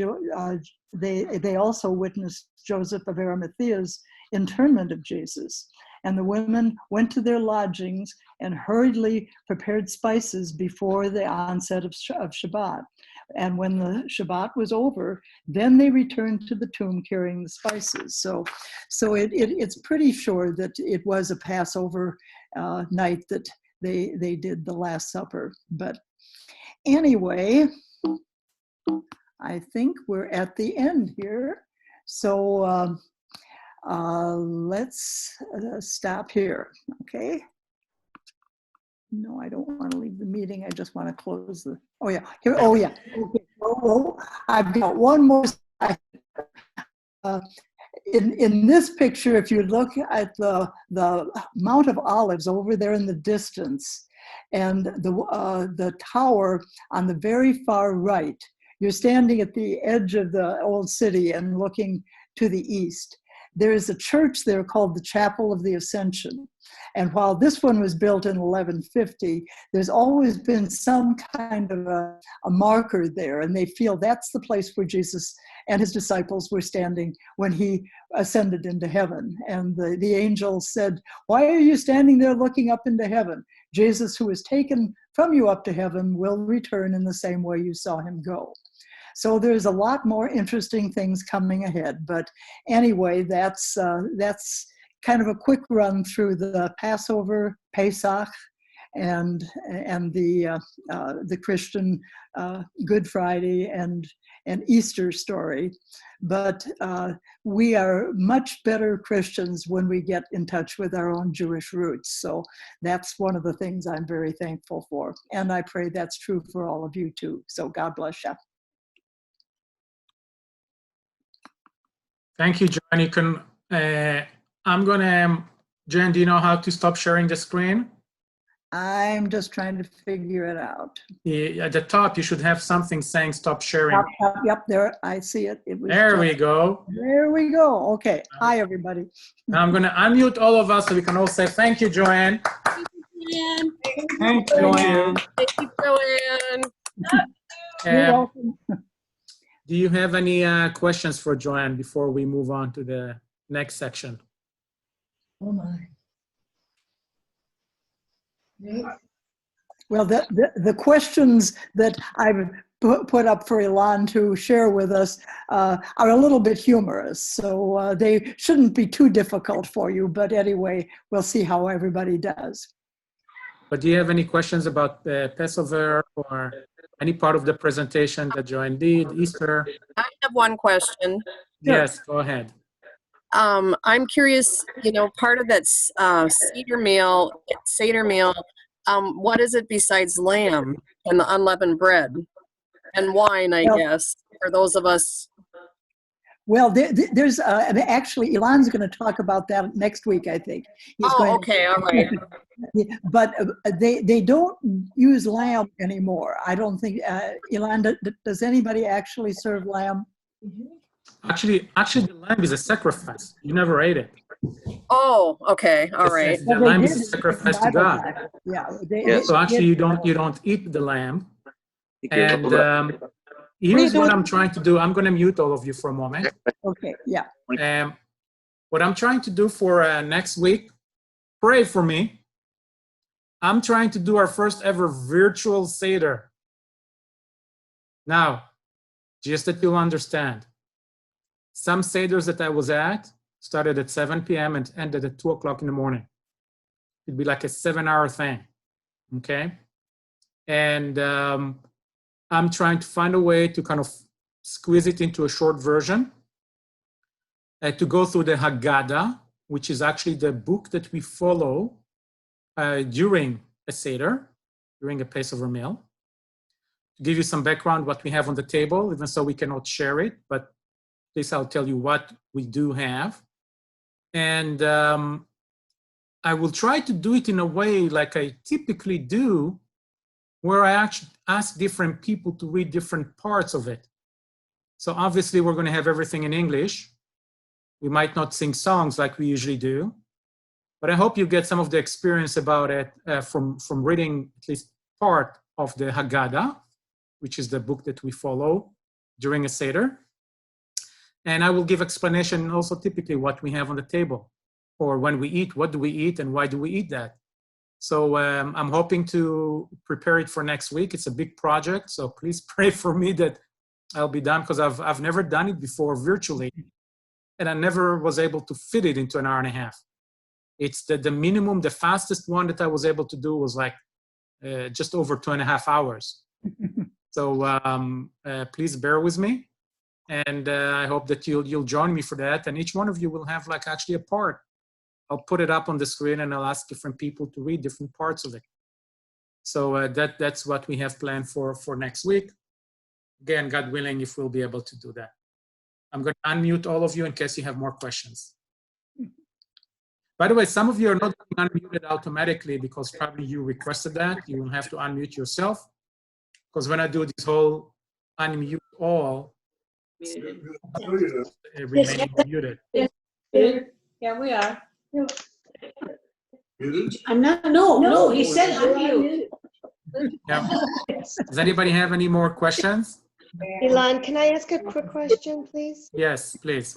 they also witnessed Joseph of Arimathea's interment of Jesus. And the women went to their lodgings and hurriedly prepared spices before the onset of Shabbat. And when the Shabbat was over, then they returned to the tomb carrying the spices. So it's pretty sure that it was a Passover night that they did the Last Supper. But anyway, I think we're at the end here. So let's stop here, okay? No, I don't want to leave the meeting. I just want to close the, oh yeah, here, oh yeah. Okay. Oh, I've got one more slide. In this picture, if you look at the Mount of Olives over there in the distance, and the tower on the very far right, you're standing at the edge of the old city and looking to the east. There is a church there called the Chapel of the Ascension. And while this one was built in 1150, there's always been some kind of a marker there. And they feel that's the place where Jesus and his disciples were standing when he ascended into heaven. And the angel said, why are you standing there looking up into heaven? Jesus, who was taken from you up to heaven, will return in the same way you saw him go. So there's a lot more interesting things coming ahead. But anyway, that's kind of a quick run through the Passover, Pesach, and the Christian Good Friday and Easter story. But we are much better Christians when we get in touch with our own Jewish roots. So that's one of the things I'm very thankful for. And I pray that's true for all of you too. So God bless you. Thank you, JoAnn. You can, JoAnn, do you know how to stop sharing the screen? I'm just trying to figure it out. Yeah, at the top, you should have something saying stop sharing. Yep, there, I see it. There we go. There we go. Okay. Hi, everybody. Now I'm going to unmute all of us so we can all say thank you, JoAnn. Thank you, JoAnn. Thank you, JoAnn. Thank you, JoAnn. You're welcome. Do you have any questions for JoAnn before we move on to the next section? Oh my. Well, the questions that I've put up for Ilan to share with us are a little bit humorous. So they shouldn't be too difficult for you. But anyway, we'll see how everybody does. But do you have any questions about Passover or any part of the presentation that JoAnn did, Easter? I have one question. Yes, go ahead. I'm curious, part of that Seder meal, what is it besides lamb and the unleavened bread? And wine, I guess, for those of us. Well, there's actually, Ilan's going to talk about that next week, I think. Okay, all right. But they don't use lamb anymore. I don't think, Ilan, does anybody actually serve lamb? Actually, the lamb is a sacrifice. You never ate it. Oh, okay, all right. The lamb is a sacrifice to God. Yeah. So actually, you don't eat the lamb. And here's what I'm trying to do. I'm going to mute all of you for a moment. Okay, yeah. What I'm trying to do for next week, pray for me. I'm trying to do our first ever virtual Seder. Now, just that you'll understand, some Seders that I was at started at 7 p.m. and ended at 2 o'clock in the morning. It'd be like a 7-hour thing, okay? And I'm trying to find a way to kind of squeeze it into a short version, to go through the Haggadah, which is actually the book that we follow during a Seder, during a Passover meal. To give you some background, what we have on the table, even so we cannot share it, but at least I'll tell you what we do have. And I will try to do it in a way like I typically do, where I actually ask different people to read different parts of it. So obviously we're going to have everything in English. We might not sing songs like we usually do, but I hope you get some of the experience about it from reading at least part of the Haggadah, which is the book that we follow during a Seder. And I will give explanation also typically what we have on the table, or when we eat, what do we eat and why do we eat that? So I'm hoping to prepare it for next week. It's a big project, so please pray for me that I'll be done, because I've never done it before virtually, and I never was able to fit it into an hour and a half. It's the minimum, the fastest one that I was able to do was like just over 2.5 hours. So please bear with me, and I hope that you'll join me for that. And each one of you will have like actually a part. I'll put it up on the screen and I'll ask different people to read different parts of it. So that's what we have planned for next week. Again, God willing, if we'll be able to do that. I'm going to unmute all of you in case you have more questions. By the way, some of you are not unmuted automatically because probably you requested that. You will have to unmute yourself, because when I do this whole unmute all, remaining muted. Yeah, we are. I'm not, no, he said unmute. Yeah. Does anybody have any more questions? Ilan, can I ask a quick question, please? Yes, please.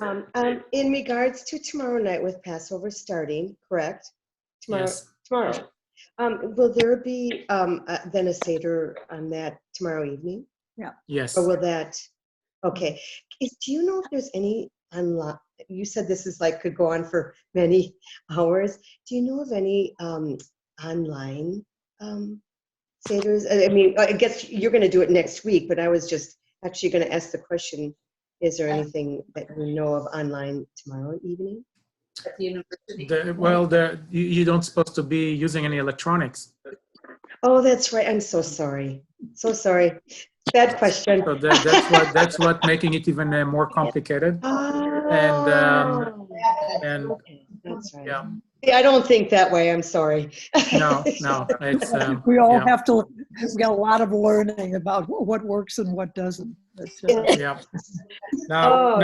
In regards to tomorrow night with Passover starting, correct? Tomorrow. Yes. Tomorrow. Will there be then a Seder on that tomorrow evening? Yeah. Yes. Or will that? Okay. Do you know if there's any online? You said this is like could go on for many hours. Do you know of any online Seders? I mean, I guess you're going to do it next week, but I was just actually going to ask the question, is there anything that you know of online tomorrow evening? At the university. You don't supposed to be using any electronics. Oh, that's right. I'm so sorry. So sorry. Bad question. So that's what making it even more complicated. And okay, that's right. yeah. Yeah, I don't think that way. I'm sorry. No, it's We all yeah. have to, we got a lot of learning about what works and what doesn't. But, Yeah. Now,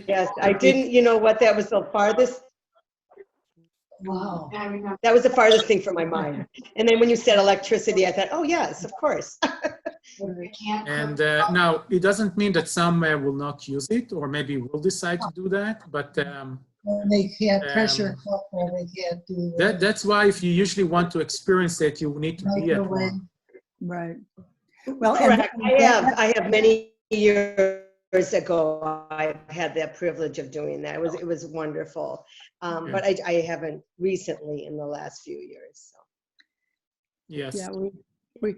yes. I didn't. You know what? That was the farthest. Wow. That was the farthest thing from my mind. And then when you said electricity, I thought, oh yes, of course. And now it doesn't mean that some will not use it, or maybe will decide to do that, but They can't pressure cooker, they can't do that. that's why if you usually want to experience it, you need to be at one. right. Well, Correct. I have many years ago, I had that privilege of doing that. It was wonderful. But I haven't recently in the last few years. So. Yes. Yeah, we But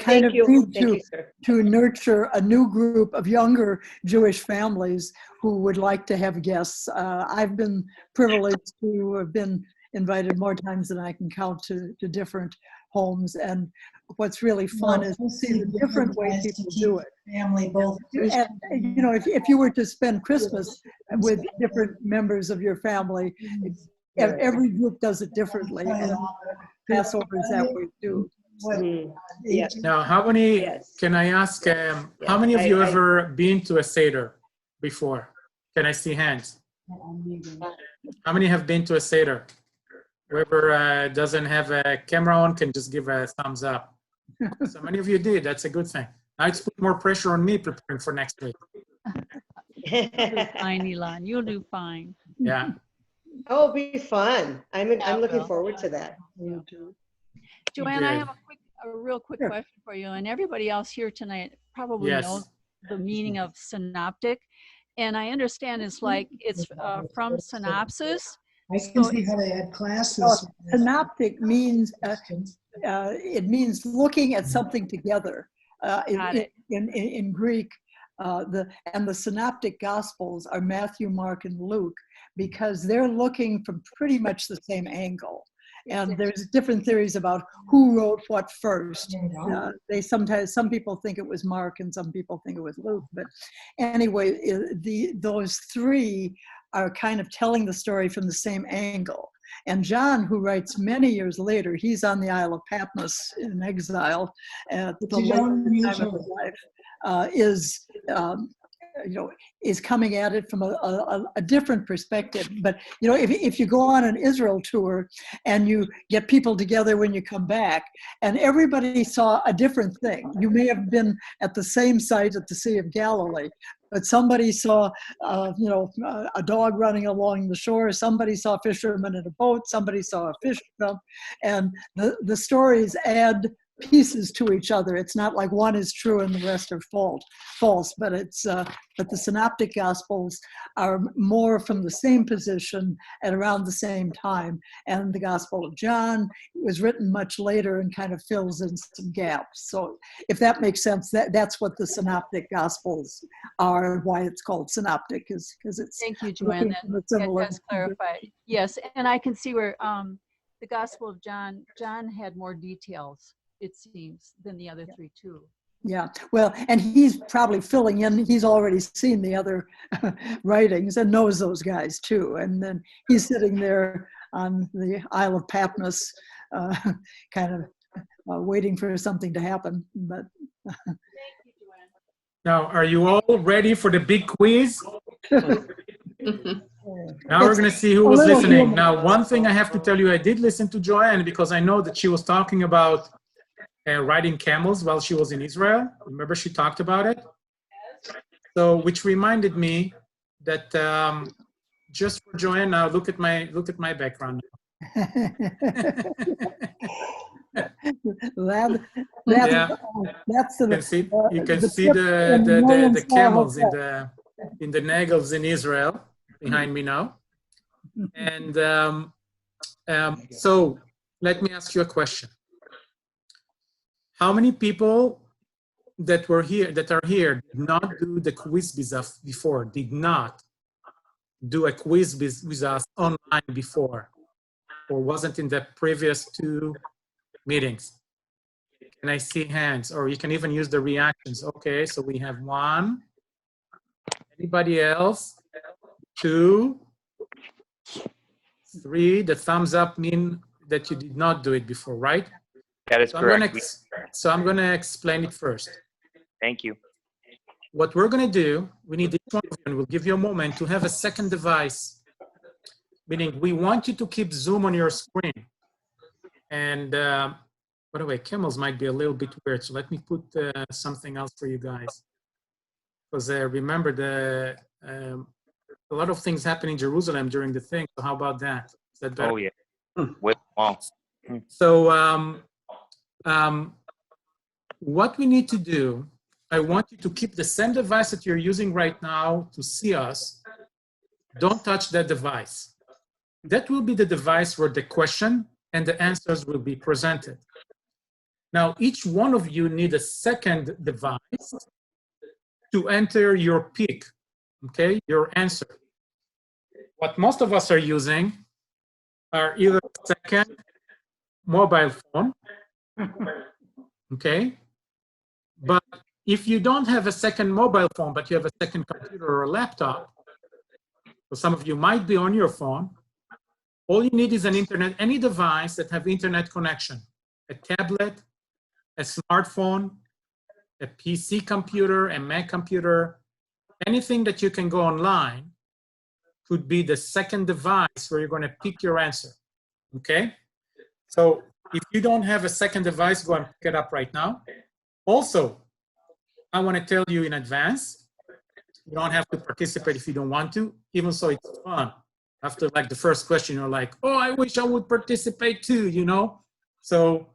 kind of thank you. need Thank you, sir. to nurture a new group of younger Jewish families who would like to have guests. I've been privileged to have been invited more times than I can count to different homes. And what's really fun is to see the different ways people do it. Family, both. And, you know, if you were to spend Christmas with different members of your family, every group does it differently. And Passover is that way too. Yeah. Now, how many, Yes. can I ask, how many of you ever been to a Seder before? Can I see hands? How many have been to a Seder? Whoever doesn't have a camera on can just give a thumbs up. So many of you did. That's a good thing. Now it's put more pressure on me preparing for next week. Fine, Elon. You'll do fine. Yeah. Oh, it'll be fun. I'm looking will. forward to that. JoAnn, I Good. have a real quick Sure. question for you, and everybody else here tonight probably Yes. knows the meaning of synoptic. And I understand it's like it's from synopsis. I can see how they had classes. Synoptic means it means looking at something together. Got it. In Greek, the synoptic gospels are Matthew, Mark, and Luke because they're looking from pretty much the same angle. And there's different theories about who wrote what first. Some people think it was Mark and some people think it was Luke. But anyway, those three are kind of telling the story from the same angle. And John, who writes many years later, he's on the Isle of Patmos in exile at the late time of his life, is coming at it from a different perspective. But, you know, if you go on an Israel tour and you get people together when you come back and everybody saw a different thing, you may have been at the same site at the Sea of Galilee, but somebody saw, a dog running along the shore, somebody saw fishermen in a boat, somebody saw a fish jump, and the stories add pieces to each other. It's not like one is true and the rest are false, but but the synoptic gospels are more from the same position at around the same time. And the Gospel of John was written much later and kind of fills in some gaps. So if that makes sense, that's what the synoptic gospels are, why it's called synoptic, is because it's. Thank you, JoAnn. That does clarify. Yes, and I can see where the Gospel of John had more details, it seems, than the other three too. Yeah, well, and he's probably filling in. He's already seen the other writings and knows those guys too. And then he's sitting there on the Isle of Patmos, kind of waiting for something to happen. But Now, are you all ready for the big quiz? Now we're going to see who was listening. Now, one thing I have to tell you, I did listen to JoAnn because I know that she was talking about riding camels while she was in Israel. Remember, she talked about it. So, which reminded me that just for JoAnn, now look at my background. That's the. You can see the camels in the Negevs in Israel behind me now. And so let me ask you a question. How many people that are here did not do the quiz before, did not do a quiz with us online before, or wasn't in the previous two meetings? Can I see hands? Or you can even use the reactions. Okay, so we have one. Anybody else? Two. Three. The thumbs up mean that you did not do it before, right? That is correct. So I'm going to explain it first. Thank you. What we're going to do, we need each one of you, and we'll give you a moment to have a second device, meaning we want you to keep Zoom on your screen. And by the way, camels might be a little bit weird, so let me put something else for you guys. Because remember, a lot of things happen in Jerusalem during the thing, so how about that? Is that better? Oh, yeah. With walls. So what we need to do, I want you to keep the same device that you're using right now to see us. Don't touch that device. That will be the device where the question and the answers will be presented. Now, each one of you need a second device to enter your pick, okay, your answer. What most of us are using are either second mobile phone, okay? But if you don't have a second mobile phone, but you have a second computer or a laptop, so some of you might be on your phone, all you need is an internet, any device that have internet connection, a tablet, a smartphone, a PC computer, a Mac computer, anything that you can go online could be the second device where you're going to pick your answer, okay? So if you don't have a second device, go and pick it up right now. Also, I want to tell you in advance, you don't have to participate if you don't want to, even so it's fun. After like the first question, you're like, oh, I wish I would participate too, you know? So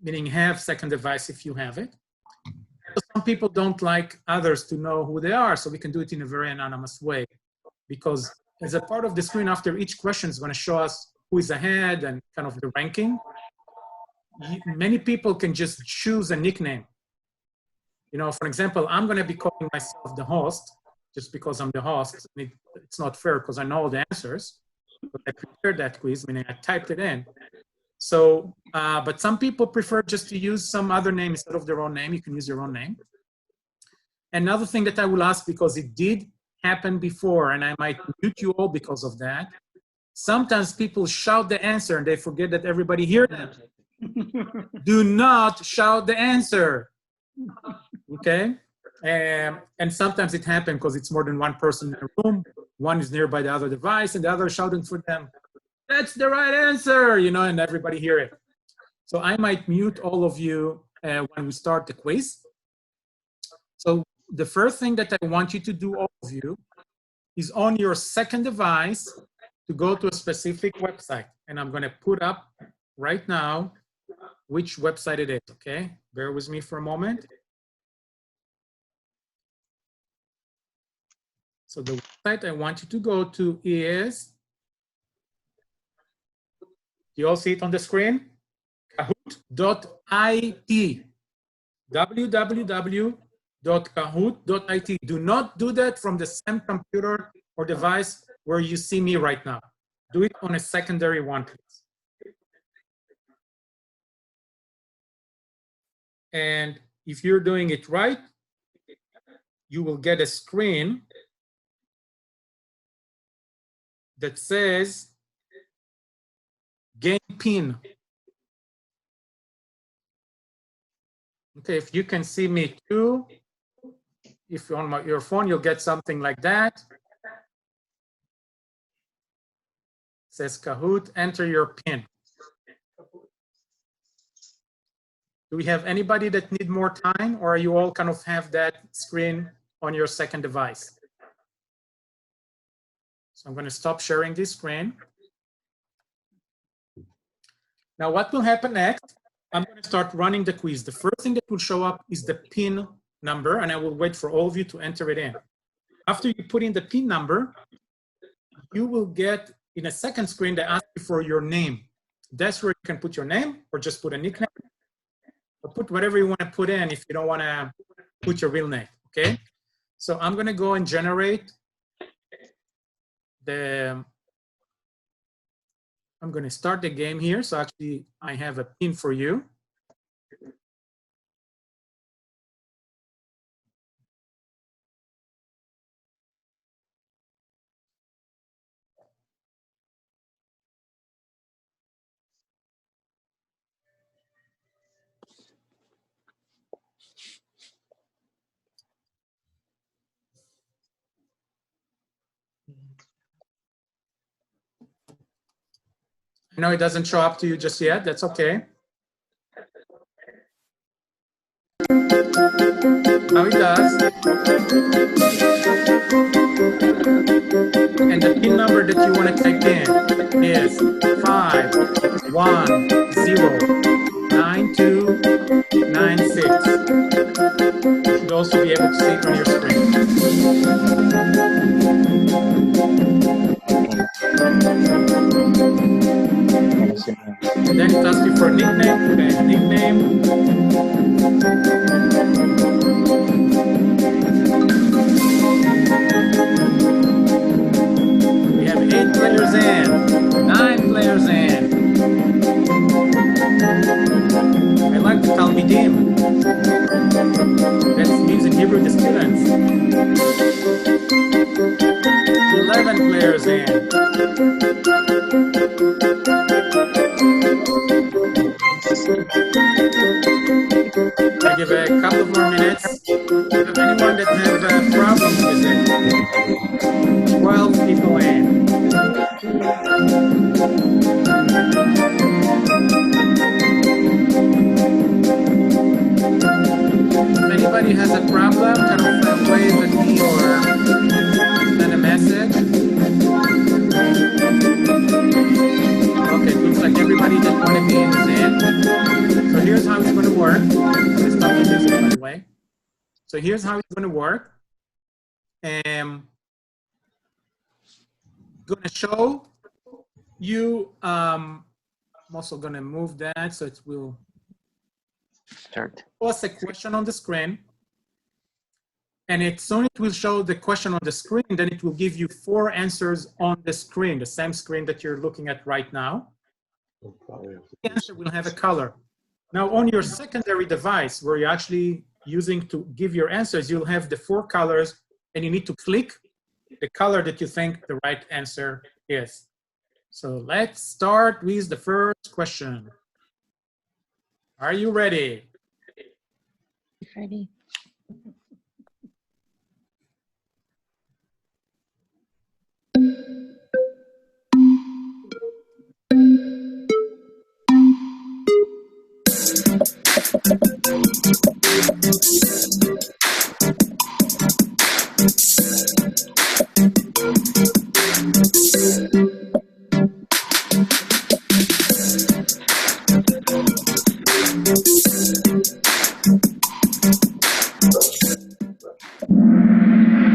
meaning have second device if you have it. Some people don't like others to know who they are, so we can do it in a very anonymous way, because as a part of the screen after each question is going to show us who is ahead and kind of the ranking. Many people can just choose a nickname. You know, for example, I'm going to be calling myself the host just because I'm the host. It's not fair because I know all the answers, but I prepared that quiz, meaning I typed it in. So, but some people prefer just to use some other name instead of their own name. You can use your own name. Another thing that I will ask, because it did happen before, and I might mute you all because of that, sometimes people shout the answer and they forget that everybody hears them. Do not shout the answer, okay? And sometimes it happens because it's more than one person in the room. One is nearby the other device and the other is shouting for them. That's the right answer, you know, and everybody hear it. So I might mute all of you when we start the quiz. So the first thing that I want you to do, all of you, is on your second device to go to a specific website. And I'm going to put up right now which website it is, okay? Bear with me for a moment. So the website I want you to go to is, you all see it on the screen? Kahoot.it. www.kahoot.it. Do not do that from the same computer or device where you see me right now. Do it on a secondary one, please. And if you're doing it right, you will get a screen that says game pin. Okay, if you can see me too, if you're on your phone, you'll get something like that. It says Kahoot, enter your pin. Do we have anybody that need more time, or are you all kind of have that screen on your second device? So I'm going to stop sharing this screen. Now what will happen next? I'm going to start running the quiz. The first thing that will show up is the PIN number, and I will wait for all of you to enter it in. After you put in the PIN number, you will get in a second screen that asks you for your name. That's where you can put your name or just put a nickname. Or put whatever you want to put in if you don't want to put your real name, okay? So I'm going to go and generate the, I'm going to start the game here. So actually I have a pin for you. I know it doesn't show up to you just yet. That's okay. Now it does. And the PIN number that you want to type in is 51092 to see it on your screen. And then it asks you for a nickname. Put a nickname. We have 8 players in, 9 players in. I like the Talmidim. That means in Hebrew the students. 11 players in. I give a couple of more minutes. If anyone that have problems with it, 12 people in. If anybody has a problem, kind of wave at me or send a message. Okay, it looks like everybody that wanted me is in. So here's how it's going to work. Let's stop the music, by the way. So here's how it's going to work. I'm going to show you. I'm also going to move that so it will Start. post a question on the screen. And soon it will show the question on the screen, then it will give you 4 answers on the screen, the same screen that you're looking at right now. The answer will have a color. Now on your secondary device, where you're actually using to give your answers, you'll have the 4 colors, and you need to click the color that you think the right answer is. So let's start with the first question. Are you ready? Ready.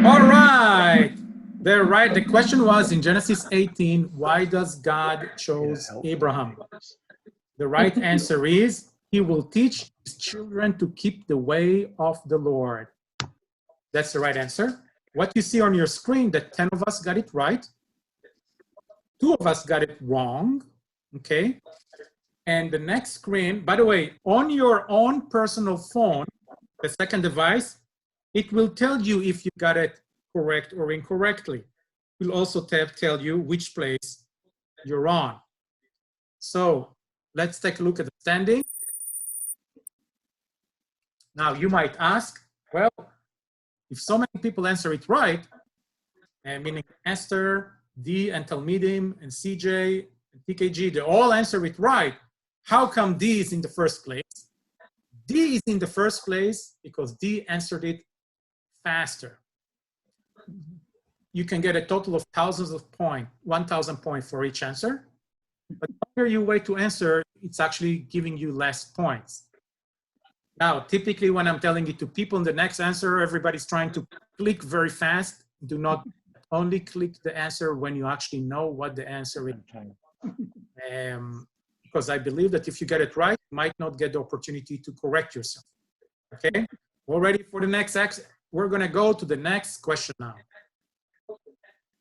All right. They're right. The question was in Genesis 18, why does God choose Abraham? The right answer is, he will teach his children to keep the way of the Lord. That's the right answer. What you see on your screen, that 10 of us got it right. 2 of us got it wrong, okay? And the next screen, by the way, on your own personal phone, the second device, it will tell you if you got it correct or incorrectly. It will also tell you which place you're on. So let's take a look at the standing. Now you might ask, well, if so many people answer it right, meaning Esther, D, and Talmidim, and CJ, and TKG, they all answer it right, how come D is in the first place? D is in the first place because D answered it faster. You can get a total of thousands of points, 1,000 points for each answer. But the longer you wait to answer, it's actually giving you less points. Now, typically when I'm telling it to people in the next answer, everybody's trying to click very fast. Do not only click the answer when you actually know what the answer is. Because I believe that if you get it right, you might not get the opportunity to correct yourself. Okay, we're ready for the next exercise. We're going to go to the next question now.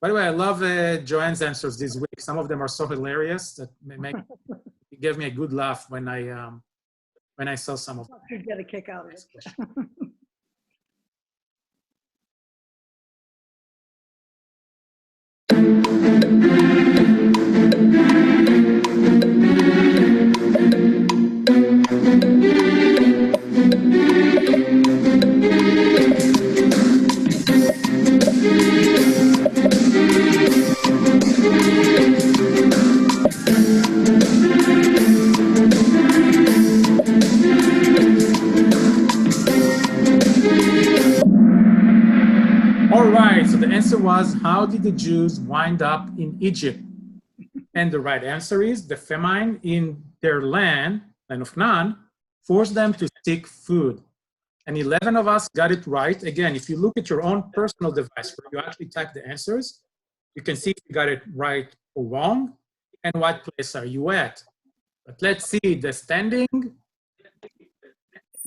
By the way, I love JoAnn's answers this week. Some of them are so hilarious that it gave me a good laugh when I saw some of them. You get a kick out of it. All right, so the answer was, how did the Jews wind up in Egypt? And the right answer is, the famine in their land of Canaan, forced them to seek food. and 11 of us got it right. Again, if you look at your own personal device where you actually type the answers, you can see if you got it right or wrong, and what place are you at. But let's see the standing.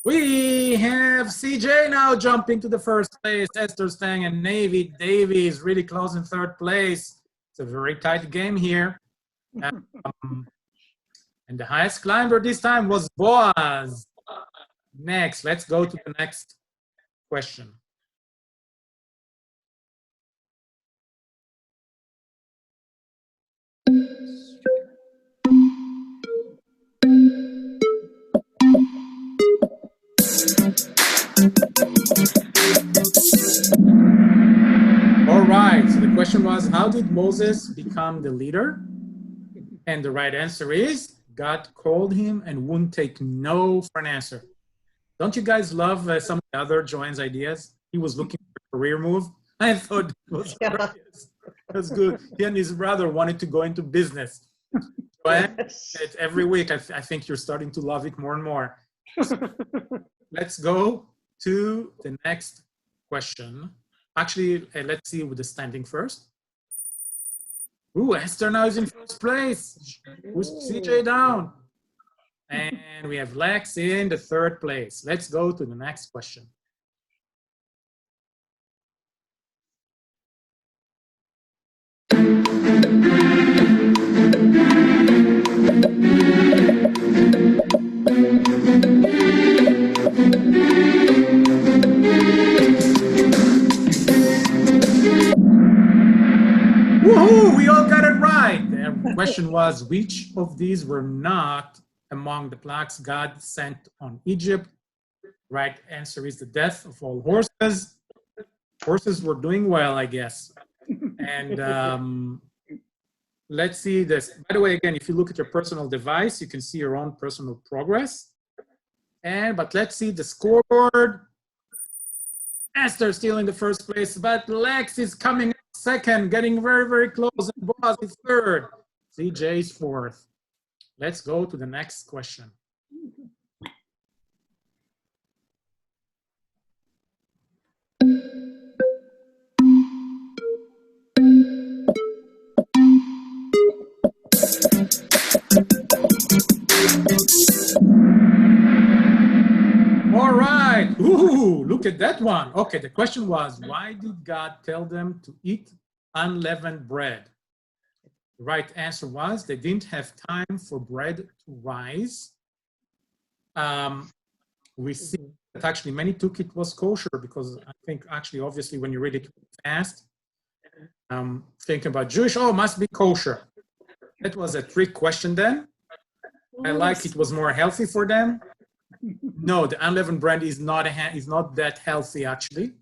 We have CJ now jumping to the first place, Esther Stang and Navy Davies really close in third place. It's a very tight game here. And the highest climber this time was Boaz. Next, let's go to the next question. All right, so the question was, how did Moses become the leader? And the right answer is, God called him and wouldn't take no for an answer. Don't you guys love some of the other JoAnn's ideas? He was looking for a career move. I thought it was hilarious. That's good. He and his brother wanted to go into business. JoAnn, every week, I think you're starting to love it more and more. So let's go to the next question. Actually, let's see with the standing first. Ooh, Esther now is in first place. Who's CJ down? And we have Lex in the third place. Let's go to the next question. Woohoo! We all got it right. The question was, which of these were not among the plagues God sent on Egypt? Right answer is the death of all horses. Horses were doing well, I guess. And let's see this. By the way, again, if you look at your personal device, you can see your own personal progress. But let's see the scoreboard. Esther still in the first place, but Lex is coming up second, getting very, very close, and Boaz is third. CJ is fourth. Let's go to the next question. All right. Ooh, look at that one. Okay, the question was, why did God tell them to eat unleavened bread? The right answer was they didn't have time for bread to rise. We see that actually many took it was kosher because I think actually obviously when you read it fast, think about Jewish, oh, must be kosher. That was a trick question then. I like it was more healthy for them. No, the unleavened bread is not that healthy actually.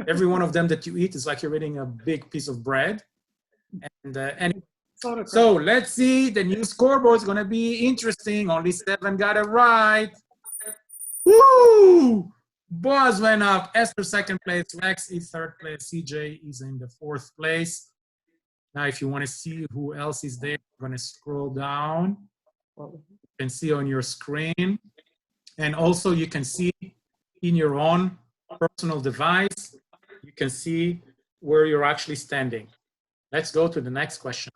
Every one of them that you eat is like you're eating a big piece of bread. And anyway, so let's see, the new scoreboard is going to be interesting. Only 7 got it right. Woo! Boaz went up. Esther second place. Lex is third place. CJ is in the fourth place. Now, if you want to see who else is there, I'm going to scroll down. You can see on your screen. And also you can see in your own personal device, you can see where you're actually standing. Let's go to the next question.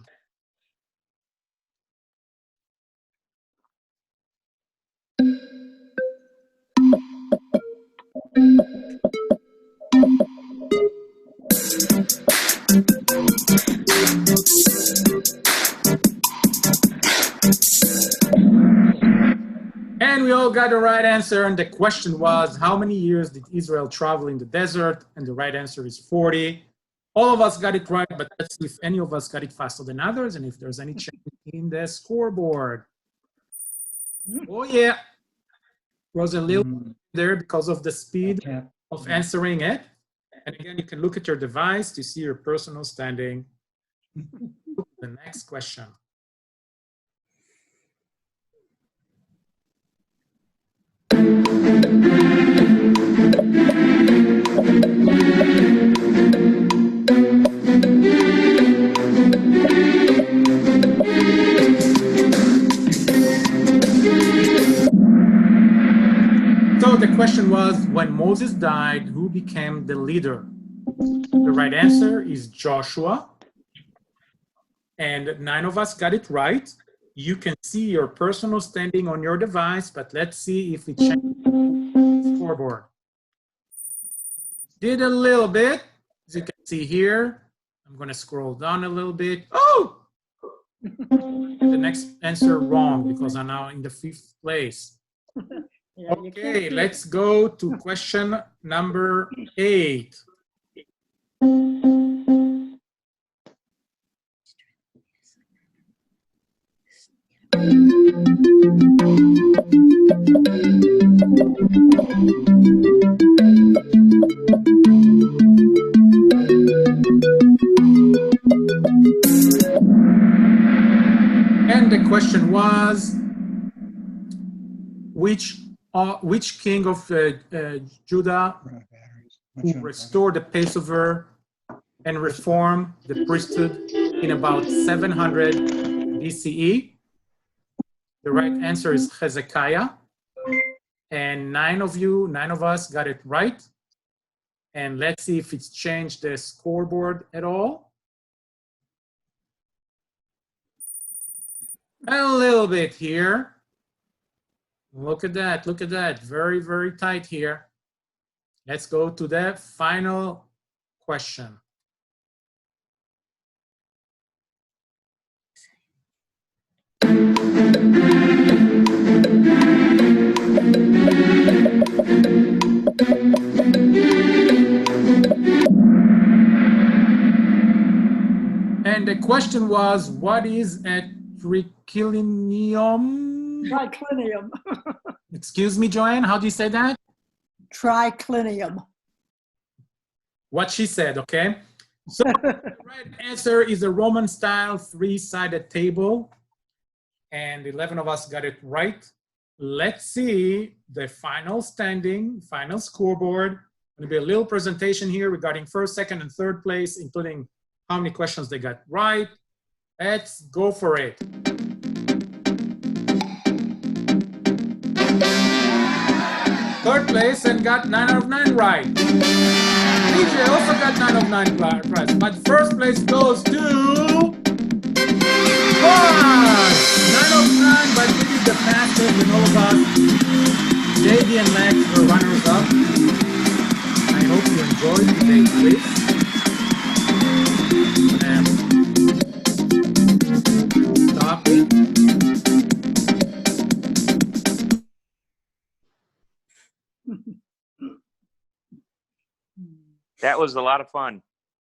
And we all got the right answer. And the question was, how many years did Israel travel in the desert? And the right answer is 40. All of us got it right, but let's see if any of us got it faster than others and if there's any change in the scoreboard. Oh, yeah. Was a little there because of the speed of answering it. And again, you can look at your device to see your personal standing. The next question. So the question was, when Moses died, who became the leader? The right answer is Joshua. And 9 of us got it right. You can see your personal standing on your device, but let's see if it changes the scoreboard. Did a little bit, as you can see here. I'm going to scroll down a little bit. Oh! The next answer wrong because I'm now in the 5th place. Yeah, Okay, let's go to question number 8. And the question was, which king of Judah who restored the Passover and reformed the priesthood in about 700 BCE? The right answer is Hezekiah. And 9 of us got it right. And let's see if it's changed the scoreboard at all. A little bit here. Look at that, look at that. Very, very tight here. Let's go to the final question. And the question was, what is a triclinium? Triclinium. Excuse me, JoAnn, how do you say that? Triclinium. What she said, okay? So the right answer is a Roman-style 3-sided table. And 11 of us got it right. Let's see the final standing, final scoreboard. There'll be a little presentation here regarding 1st, 2nd, and 3rd place, including how many questions they got right. Let's go for it. Third place and got 9 out of 9 right. DJ also got 9 out of 9 right. But first place goes to Boaz. 9 out of 9, but this is the fastest in all of us. JD and Lex were runners up. I hope you enjoyed today's quiz. Stop it. That was a lot of fun.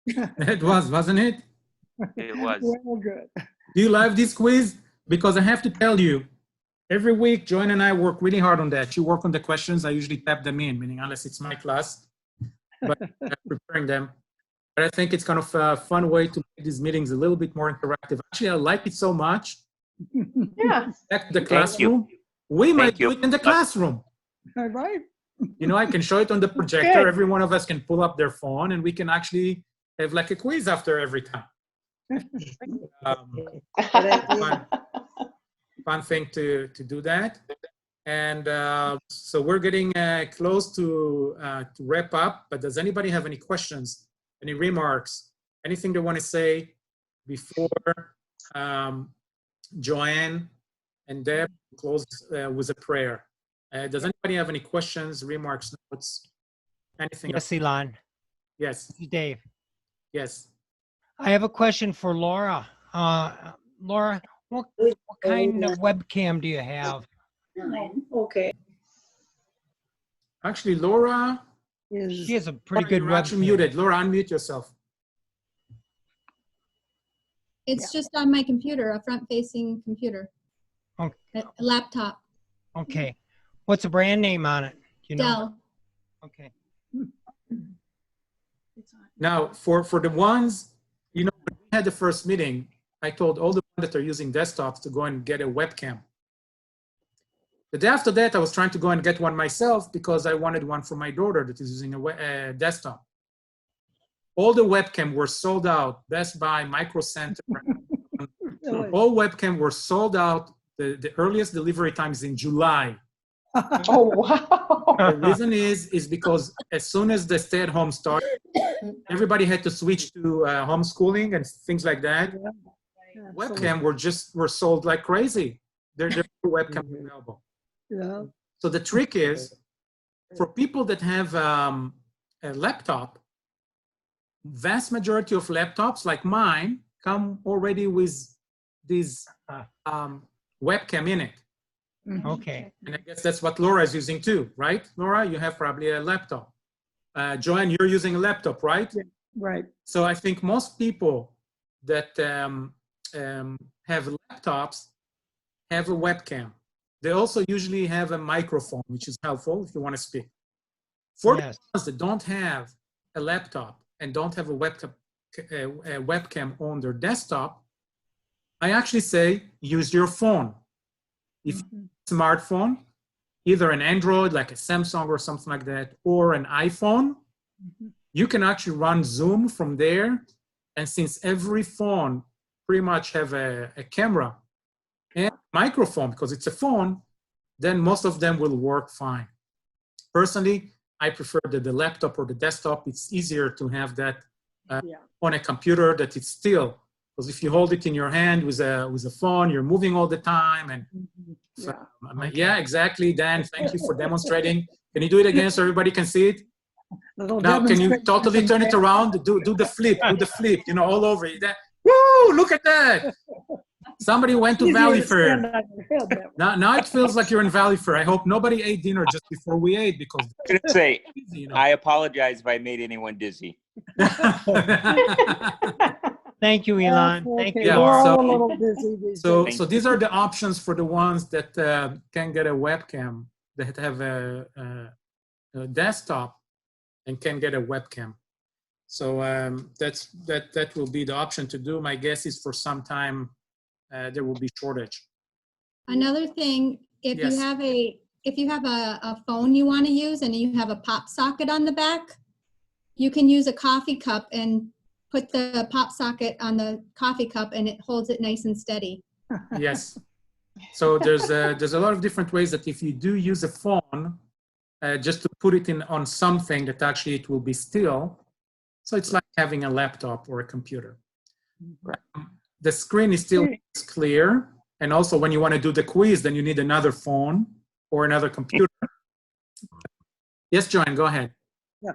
It was, wasn't it? It was. Well, good. Do you love this quiz? Because I have to tell you, every week, JoAnn and I work really hard on that. You work on the questions, I usually tap them in, meaning unless it's my class, but I'm preparing them. But I think it's kind of a fun way to make these meetings a little bit more interactive. Actually, I like it so much. Yeah. Back to the classroom. We might do it in the classroom. All right. You know, I can show it on the projector. Every one of us can pull up their phone and we can actually have like a quiz after every time. Fun thing to do that. And so we're getting close to wrap up, but does anybody have any questions, any remarks, anything they want to say before JoAnn and Deb close with a prayer? Does anybody have any questions, remarks, notes, anything? Yes, Elon. Yes. This is Dave. Yes. I have a question for Laura. Laura, what kind of webcam do you have? Okay. Actually, Laura, She has a pretty good you're actually webcam. muted. Laura, unmute yourself. It's just on my computer, a front-facing computer, Okay. a laptop, Okay. What's the brand name on it? Do you know? Dell. Okay. Now, for the ones, you know, when we had the first meeting, I told all the ones that are using desktops to go and get a webcam. The day after that, I was trying to go and get one myself because I wanted one for my daughter that is using a desktop. All the webcam were sold out. Best Buy, Micro Center, all webcam were sold out. The earliest delivery time is in July. Oh, wow. The reason is because as soon as the stay-at-home started, everybody had to switch to homeschooling and things like that. Webcam were sold like crazy. There's webcam available. Yeah. So the trick is, for people that have a laptop, vast majority of laptops like mine come already with this webcam in it. Okay. And I guess that's what Laura is using too, right? Laura, you have probably a laptop. JoAnn, you're using a laptop, right? Yeah, right. So I think most people that have laptops have a webcam. They also usually have a microphone, which is helpful if you want to speak. For the ones that don't have a laptop and don't have a webcam on their desktop, I actually say use your phone. If smartphone, either an Android like a Samsung or something like that, or an iPhone, you can actually run Zoom from there. And since every phone pretty much have a camera and microphone because it's a phone, then most of them will work fine. Personally, I prefer the laptop or the desktop. It's easier to have that on a computer that it's still, because if you hold it in your hand with a phone, you're moving all the time. And yeah, exactly, Dan, thank you for demonstrating. Can you do it again so everybody can see it? Now, can you totally turn it around? Do the flip, you know, all over. Woo, look at that. Somebody went to Valley Fair. Now it feels like you're in Valley Fair. I hope nobody ate dinner just before we ate because. I was going to say, you know. I apologize if I made anyone dizzy. Thank you, Elon. Thank you. So these are the options for the ones that can get a webcam, that have a desktop and can get a webcam. So that will be the option to do. My guess is for some time there will be shortage. Another thing, if you have a phone you want to use and you have a pop socket on the back, you can use a coffee cup and put the pop socket on the coffee cup and it holds it nice and steady. Yes. So there's a lot of different ways that if you do use a phone, just to put it on something that actually it will be still. So it's like having a laptop or a computer. The screen is still clear. And also when you want to do the quiz, then you need another phone or another computer. Yes, JoAnn, go ahead. Yeah.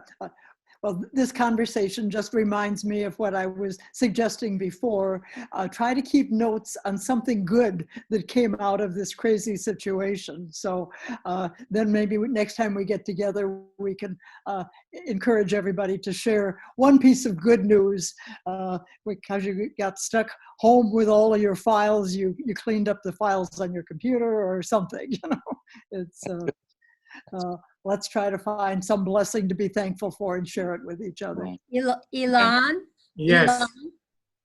Well, this conversation just reminds me of what I was suggesting before. Try to keep notes on something good that came out of this crazy situation. So then maybe next time we get together, we can encourage everybody to share one piece of good news because you got stuck home with all of your files. You cleaned up the files on your computer or something. You know, it's. Let's try to find some blessing to be thankful for and share it with each other. Elon? Yes. Elon?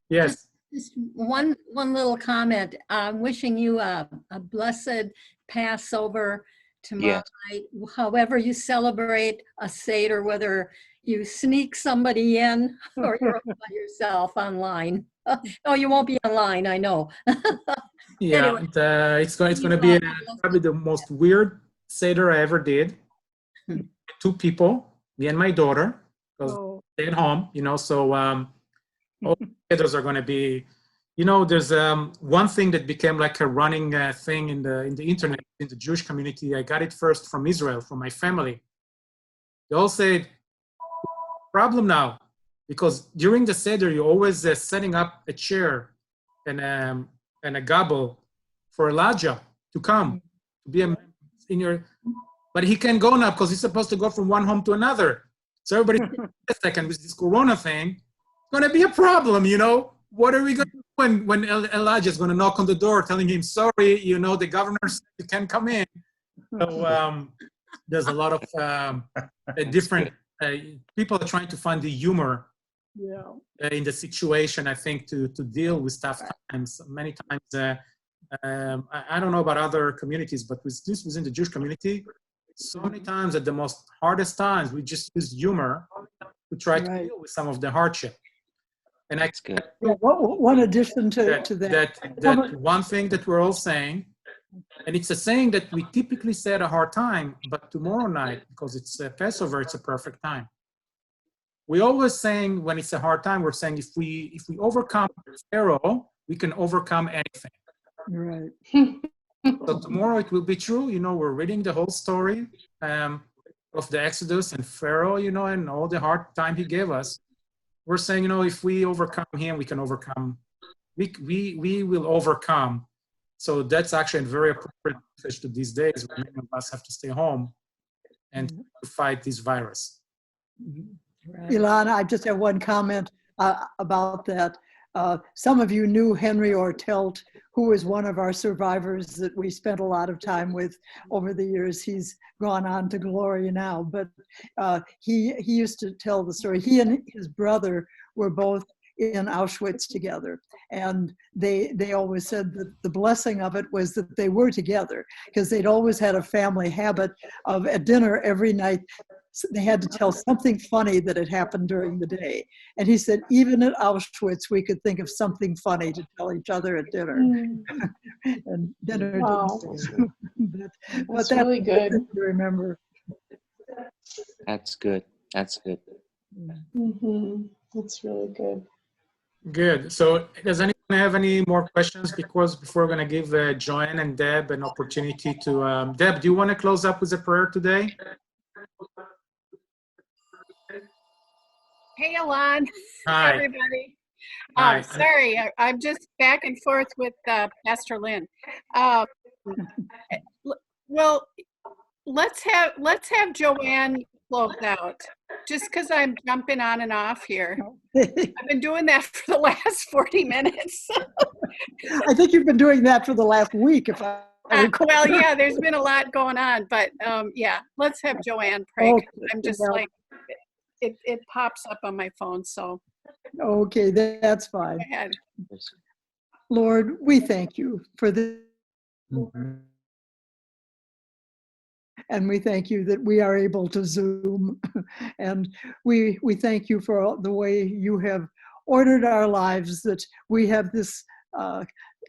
Yes. Just one little comment. I'm wishing you a blessed Passover tomorrow night. However you celebrate a Seder, whether you sneak somebody in or you're by yourself online. Oh, you won't be online, I know. Yeah, anyway, it's going to be probably the most weird Seder I ever did. 2 people, me and my daughter, because stay at home, you know, so all the Seders are going to be, you know, there's one thing that became like a running thing in the internet, in the Jewish community. I got it first from Israel, from my family. They all said, problem now, because during the Seder, you're always setting up a chair and a gobble for Elijah to come, to be in your... But he can't go now because he's supposed to go from one home to another. So everybody, a second, with this Corona thing, it's going to be a problem, you know? What are we going to do when Elijah is going to knock on the door telling him, sorry, you know, the governor said you can't come in. So there's a lot of different, people are trying to find the humor in the situation, I think, to deal with tough times. Many times, I don't know about other communities, but with this within the Jewish community, so many times at the most hardest times, we just use humor to try to deal with some of the hardship. And that's good. One addition to that. That one thing that we're all saying And it's a saying that we typically say at a hard time, but tomorrow night, because it's Passover, it's a perfect time. We always saying when it's a hard time, we're saying if we overcome Pharaoh, we can overcome anything. Right. So tomorrow it will be true. You know, we're reading the whole story of the Exodus and Pharaoh, you know, and all the hard time he gave us. We're saying, you know, if we overcome him, we can overcome. We will overcome. So that's actually a very appropriate message to these days when many of us have to stay home and to fight this virus. Right. Ilana, I just have one comment about that. Some of you knew Henry Ortelt, who was one of our survivors that we spent a lot of time with over the years. He's gone on to glory now, but he used to tell the story. He and his brother were both in Auschwitz together. And they always said that the blessing of it was that they were together, because they'd always had a family habit of at dinner every night, they had to tell something funny that had happened during the day. And he said, even at Auschwitz, we could think of something funny to tell each other at dinner. And dinner. Wow. but That's really good to remember. That's good. That's good. That's really good. Good. So does anyone have any more questions? Because before we're going to give JoAnn and Deb an opportunity to, Deb, do you want to close up with a prayer today? Hey, Alon. Hi. Everybody. Hi. Sorry, I'm just back and forth with Pastor Lynn. Well, let's have JoAnn close out, just because I'm jumping on and off here. I've been doing that for the last 40 minutes. I think you've been doing that for the last week, if I recall. Well, yeah, there's been a lot going on, but yeah, let's have JoAnn pray. Okay. I'm just like, it pops up on my phone, so. Okay, that's fine. Go ahead. Lord, we thank you for this. And we thank you that we are able to Zoom. And we thank you for the way you have ordered our lives, that we have this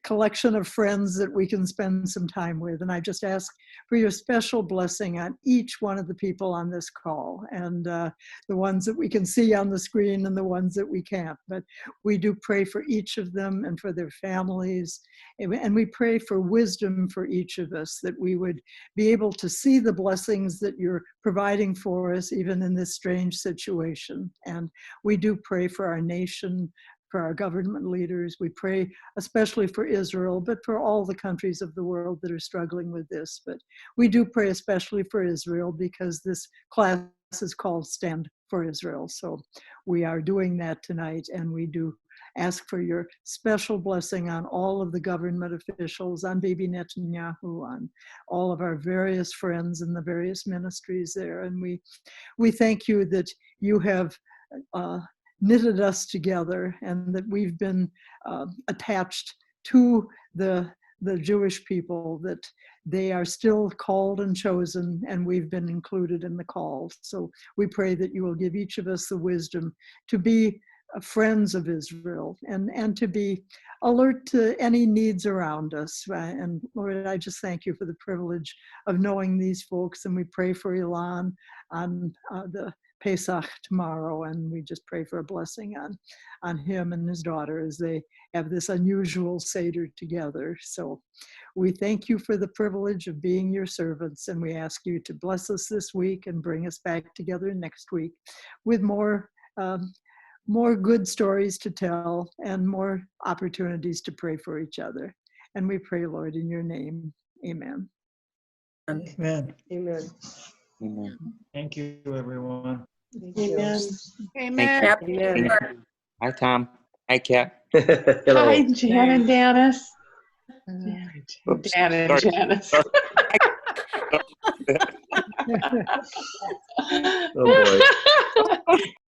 collection of friends that we can spend some time with. And I just ask for your special blessing on each one of the people on this call, and the ones that we can see on the screen and the ones that we can't. But we do pray for each of them and for their families. And we pray for wisdom for each of us, that we would be able to see the blessings that you're providing for us, even in this strange situation. And we do pray for our nation, for our government leaders. We pray especially for Israel, but for all the countries of the world that are struggling with this. But we do pray especially for Israel, because this class is called Stand for Israel. So we are doing that tonight, and we do ask for your special blessing on all of the government officials, on Bibi Netanyahu, on all of our various friends in the various ministries there. And we thank you that you have knitted us together, and that we've been attached to the Jewish people, that they are still called and chosen, and we've been included in the call. So we pray that you will give each of us the wisdom to be friends of Israel, and to be alert to any needs around us. And Lord, I just thank you for the privilege of knowing these folks, and we pray for Ilan on the Pesach tomorrow, and we just pray for a blessing on him and his daughter as they have this unusual Seder together. So we thank you for the privilege of being your servants, and we ask you to bless us this week and bring us back together next week with more good stories to tell and more opportunities to pray for each other. And we pray, Lord, in your name. Amen. Amen. Amen. Amen. Thank you, everyone. Amen. Amen. Amen. Hi, Tom. Hi, Kat. Hi, Jan and Janice. Oops. Dan and Sorry. Janice. Oh boy.